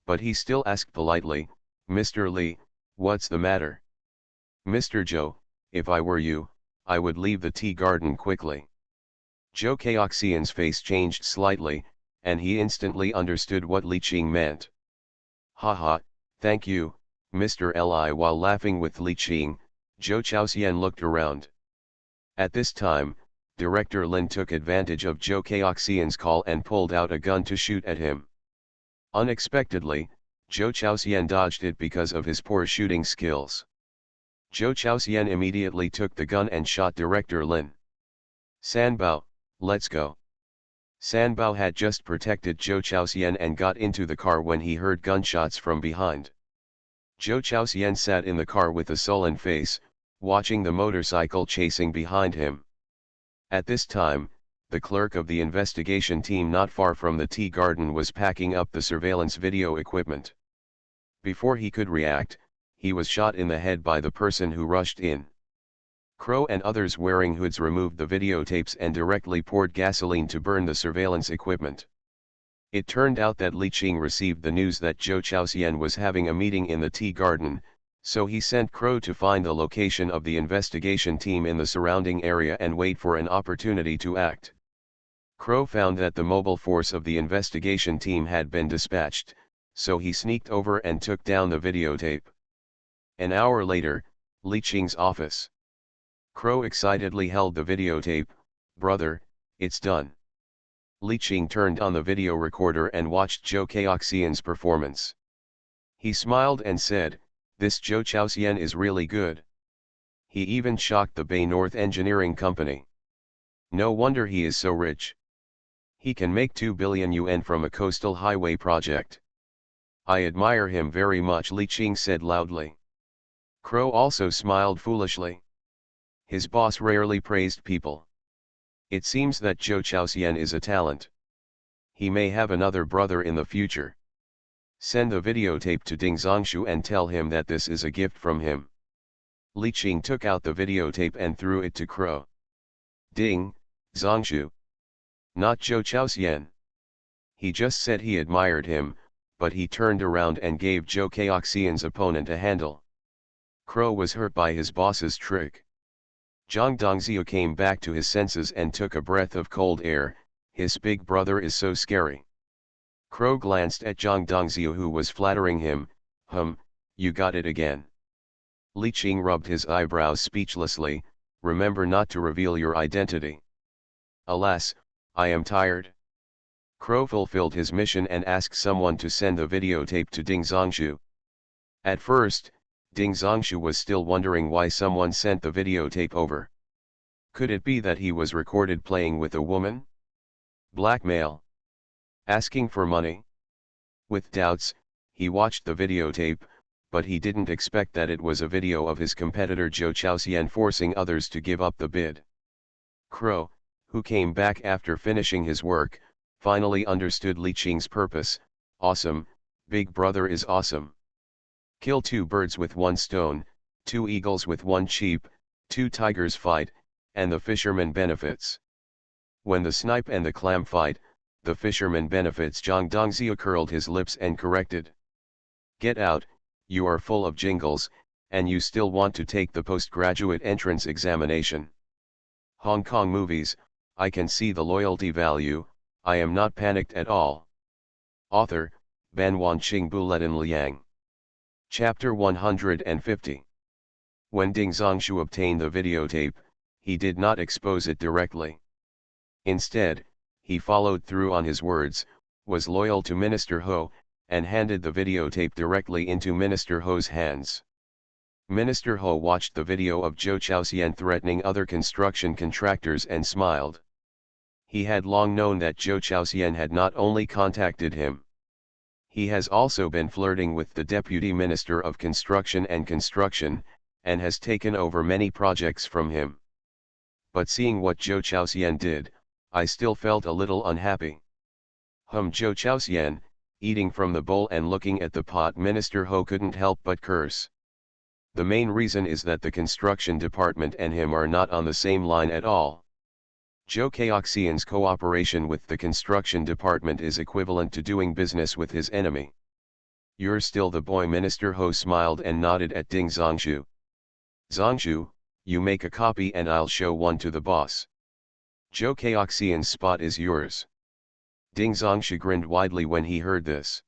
S1: But he still asked politely, Mr. Li, what's the matter? Mr. Zhou, if I were you, I would leave the tea garden quickly. Zhou Chaoxian's face changed slightly, and he instantly understood what Li Cheng meant. Haha, thank you, Mr. Li. While laughing with Li Cheng, Zhou Chaoxian looked around. At this time, Director Lin took advantage of Zhou Chaoxian's call and pulled out a gun to shoot at him. Unexpectedly, Zhou Chaoxian dodged it because of his poor shooting skills. Zhou Chaoxian immediately took the gun and shot Director Lin. Sanbao, let's go. Sanbao had just protected Zhou Chaoxian and got into the car when he heard gunshots from behind. Zhou Chaoxian sat in the car with a sullen face, watching the motorcycle chasing behind him. At this time, the clerk of the investigation team not far from the tea garden was packing up the surveillance video equipment. Before he could react, he was shot in the head by the person who rushed in. Crow and others wearing hoods removed the videotapes and directly poured gasoline to burn the surveillance equipment. It turned out that Li Cheng received the news that Zhou Chaoxian was having a meeting in the tea garden, so he sent Crow to find the location of the investigation team in the surrounding area and wait for an opportunity to act. Crow found that the mobile force of the investigation team had been dispatched, so he sneaked over and took down the videotape. An hour later, Li Cheng's office. Crow excitedly held the videotape. Brother, it's done. Li Cheng turned on the video recorder and watched Zhou Chaoxian's performance. He smiled and said, this Zhou Chaoxian is really good. He even shocked the Bay North Engineering Company. No wonder he is so rich. He can make 2 billion yuan from a coastal highway project. I admire him very much, Li Qing said loudly. Crow also smiled foolishly. His boss rarely praised people. It seems that Zhou Chaoxian is a talent. He may have another brother in the future. Send the videotape to Ding Zongshu and tell him that this is a gift from him. Li Qing took out the videotape and threw it to Crow. Ding, Zongshu. Not Zhou Chaoxian. He just said he admired him, but he turned around and gave Zhou Chaoxian's opponent a handle. Crow was hurt by his boss's trick. Zhang Dongzhou came back to his senses and took a breath of cold air. His big brother is so scary. Crow glanced at Zhang Dongzhou, who was flattering him. You got it again. Li Qing rubbed his eyebrows speechlessly. Remember not to reveal your identity. Alas, I am tired. Crow fulfilled his mission and asked someone to send the videotape to Ding Zongshu. At first, Ding Zongshu was still wondering why someone sent the videotape over. Could it be that he was recorded playing with a woman? Blackmail? Asking for money? With doubts, he watched the videotape, but he didn't expect that it was a video of his competitor Zhou Chaoxian forcing others to give up the bid. Crow, who came back after finishing his work, finally understood Li Qing's purpose. Awesome, big brother is awesome. Kill 2 birds with 1 stone, 2 eagles with 1 sheep, 2 tigers fight, and the fisherman benefits. When the snipe and the clam fight, the fisherman benefits. Zhang Dongzhou curled his lips and corrected. Get out, you are full of jingles, and you still want to take the postgraduate entrance examination. Hong Kong movies, I can see the loyalty value, I am not panicked at all. Author, Ban Wanqing Buletin Liang. Chapter 150. When Ding Zongshu obtained the videotape, he did not expose it directly. Instead, he followed through on his words, was loyal to Minister Ho, and handed the videotape directly into Minister Ho's hands. Minister Ho watched the video of Zhou Chaoxian threatening other construction contractors and smiled. He had long known that Zhou Chaoxian had not only contacted him. He has also been flirting with the Deputy Minister of Construction and has taken over many projects from him. But seeing what Zhou Chaoxian did, I still felt a little unhappy. Zhou Chaoxian, eating from the bowl and looking at the pot. Minister Ho couldn't help but curse. The main reason is that the construction department and him are not on the same line at all. Zhou Chaoxian's cooperation with the construction department is equivalent to doing business with his enemy. You're still the boy. Minister Ho smiled and nodded at Ding Zongshu. Zongshu, you make a copy and I'll show one to the boss. Zhou Chaoxian's spot is yours. Ding Zongshu grinned widely when he heard this.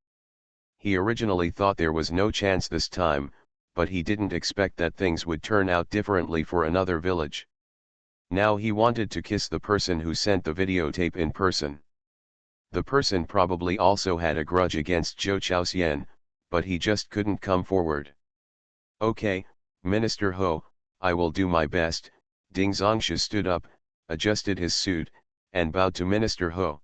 S1: He originally thought there was no chance this time, but he didn't expect that things would turn out differently for another village. Now he wanted to kiss the person who sent the videotape in person. The person probably also had a grudge against Zhou Chaoxian, but he just couldn't come forward. Okay, Minister Ho, I will do my best. Ding Zongshu stood up, adjusted his suit, and bowed to Minister Ho.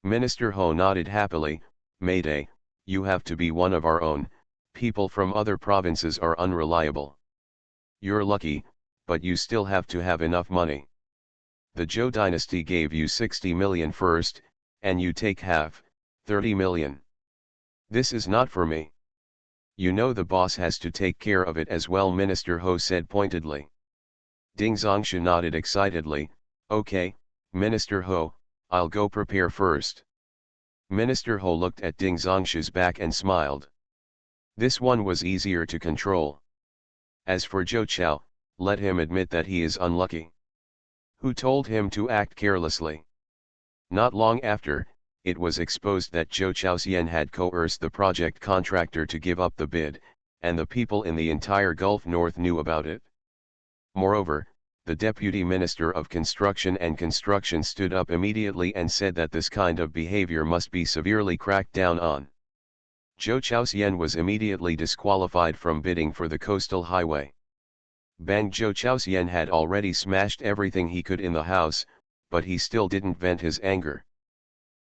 S1: Minister Ho nodded happily. Mayday, you have to be one of our own, people from other provinces are unreliable. You're lucky, but you still have to have enough money. The Zhou dynasty gave you 60 million first, and you take half, 30 million. This is not for me. You know the boss has to take care of it as well, Minister Ho said pointedly. Ding Zongshu nodded excitedly. Okay, Minister Ho, I'll go prepare first. Minister Ho looked at Ding Zongshu's back and smiled. This one was easier to control. As for Zhou Chao, let him admit that he is unlucky. Who told him to act carelessly? Not long after, it was exposed that Zhou Chaoxian had coerced the project contractor to give up the bid, and the people in the entire Gulf North knew about it. Moreover, the Deputy Minister of Construction stood up immediately and said that this kind of behavior must be severely cracked down on. Zhou Chaoxian was immediately disqualified from bidding for the coastal highway. Zhou Chaoxian had already smashed everything he could in the house, but he still didn't vent his anger.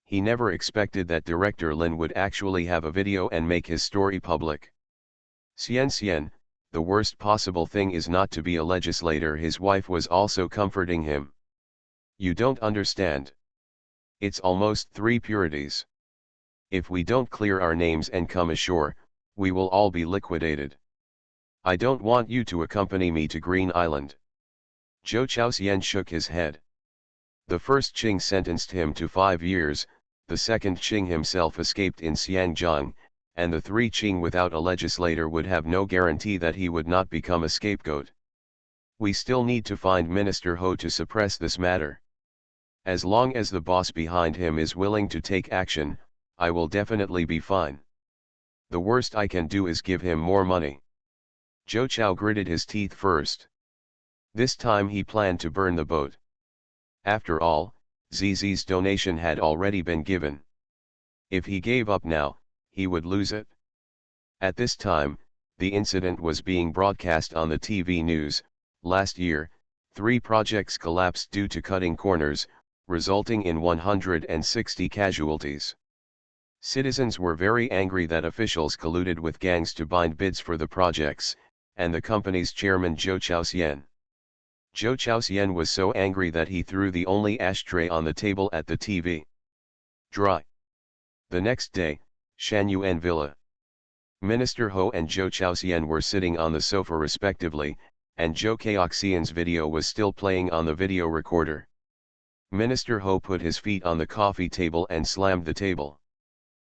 S1: He never expected that director Lin would actually have a video and make his story public. Xian, the worst possible thing is not to be a legislator. His wife was also comforting him. You don't understand. It's almost 3 purities. If we don't clear our names and come ashore, we will all be liquidated. I don't want you to accompany me to Green Island. Zhou Chaoxian shook his head. The first Qing sentenced him to 5 years, the second Qing himself escaped in Xiangjiang, and the 3 Qing without a legislator would have no guarantee that he would not become a scapegoat. We still need to find Minister Ho to suppress this matter. As long as the boss behind him is willing to take action, I will definitely be fine. The worst I can do is give him more money. Zhou Chao gritted his teeth first. This time he planned to burn the boat. After all, ZZ's donation had already been given. If he gave up now, he would lose it. At this time, the incident was being broadcast on the TV news. Last year, 3 projects collapsed due to cutting corners, resulting in 160 casualties. Citizens were very angry that officials colluded with gangs to bind bids for the projects, and the company's chairman Zhou Chaoxian. Zhou Chaoxian was so angry that he threw the only ashtray on the table at the TV. Dry. The next day, Shanyuan Villa. Minister Ho and Zhou Chaoxian were sitting on the sofa respectively, and Zhou Chaoxian's video was still playing on the video recorder. Minister Ho put his feet on the coffee table and slammed the table.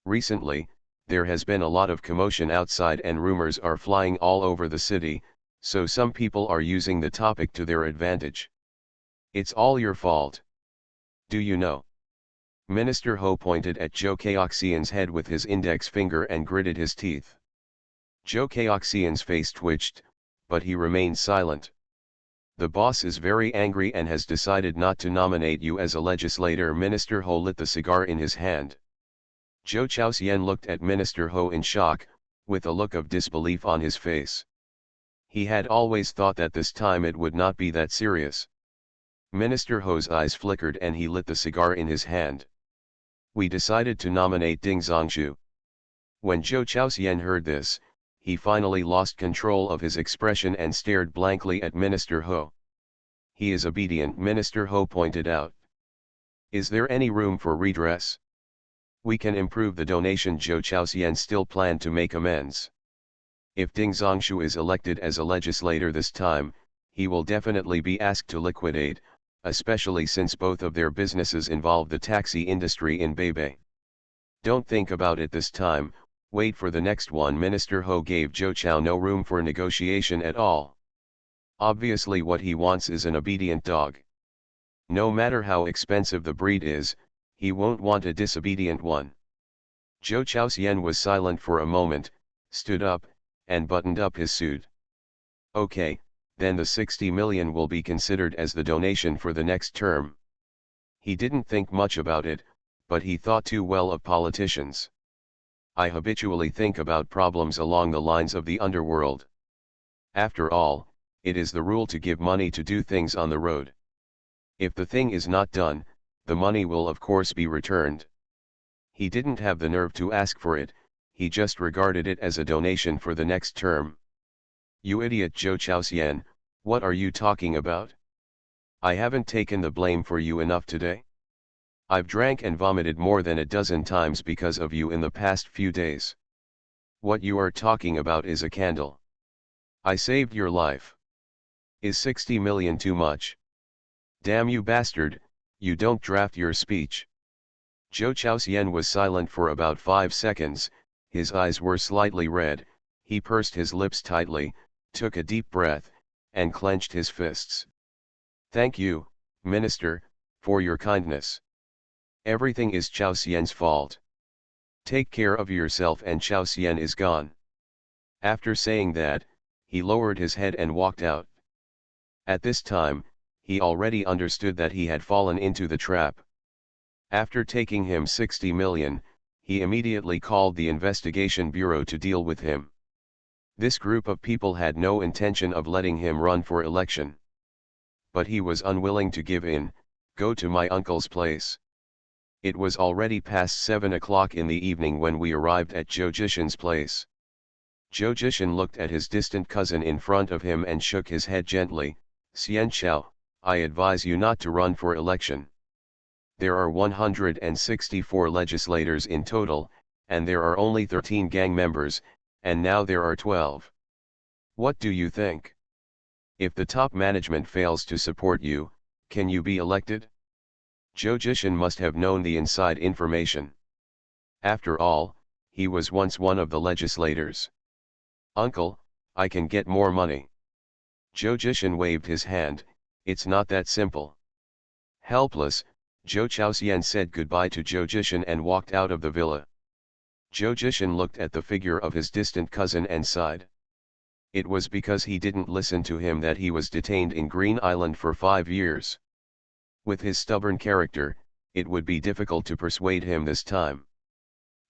S1: Recently, there has been a lot of commotion outside and rumors are flying all over the city, so some people are using the topic to their advantage. It's all your fault. Do you know? Minister Ho pointed at Zhou Chaoxian's head with his index finger and gritted his teeth. Zhou Chaoxian's face twitched, but he remained silent. The boss is very angry and has decided not to nominate you as a legislator. Minister Ho lit the cigar in his hand. Zhou Chaoxian looked at Minister Ho in shock, with a look of disbelief on his face. He had always thought that this time it would not be that serious. Minister Ho's eyes flickered and he lit the cigar in his hand. We decided to nominate Ding Zongshu. When Zhou Chaoxian heard this, he finally lost control of his expression and stared blankly at Minister Ho. He is obedient, Minister Ho pointed out. Is there any room for redress? We can improve the donation. Zhou Chaoxian still planned to make amends. If Ding Zongshu is elected as a legislator this time, he will definitely be asked to liquidate, especially since both of their businesses involve the taxi industry in Beibei. Don't think about it this time, wait for the next one. Minister Ho gave Zhou Chao no room for negotiation at all. Obviously what he wants is an obedient dog. No matter how expensive the breed is, he won't want a disobedient one. Zhou Chaoxian was silent for a moment, stood up, and buttoned up his suit. Okay, then the 60 million will be considered as the donation for the next term. He didn't think much about it, but he thought too well of politicians. I habitually think about problems along the lines of the underworld. After all, it is the rule to give money to do things on the road. If the thing is not done, the money will of course be returned. He didn't have the nerve to ask for it, he just regarded it as a donation for the next term. You idiot Zhou Chaoxian, what are you talking about? I haven't taken the blame for you enough today? I've drank and vomited more than a dozen times because of you in the past few days. What you are talking about is a candle. I saved your life. Is 60 million too much? Damn you bastard, you don't draft your speech. Zhou Chaoxian was silent for about 5 seconds, his eyes were slightly red, he pursed his lips tightly, took a deep breath, and clenched his fists. Thank you, Minister, for your kindness. Everything is Chaoxian's fault. Take care of yourself and Chaoxian is gone. After saying that, he lowered his head and walked out. At this time, he already understood that he had fallen into the trap. After taking him 60 million, he immediately called the investigation bureau to deal with him. This group of people had no intention of letting him run for election. But he was unwilling to give in, go to my uncle's place. It was already past 7 o'clock in the evening when we arrived at Zhou Jishan's place. Zhou Jishan looked at his distant cousin in front of him and shook his head gently. Xian Xiao, I advise you not to run for election. There are 164 legislators in total, and there are only 13 gang members, and now there are 12. What do you think? If the top management fails to support you, can you be elected? Zhou Jishan must have known the inside information. After all, he was once one of the legislators. Uncle, I can get more money. Zhou Jishan waved his hand. It's not that simple. Helpless, Zhou Chaoxian said goodbye to Zhou Jishan and walked out of the villa. Zhou Jishan looked at the figure of his distant cousin and sighed. It was because he didn't listen to him that he was detained in Green Island for 5 years. With his stubborn character, it would be difficult to persuade him this time.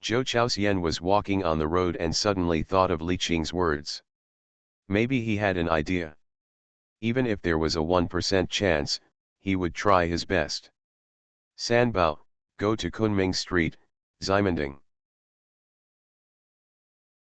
S1: Zhou Chaoxian was walking on the road and suddenly thought of Li Qing's words. Maybe he had an idea. Even if there was a 1% chance, he would try his best. Sanbao, go to Kunming Street, Ximending.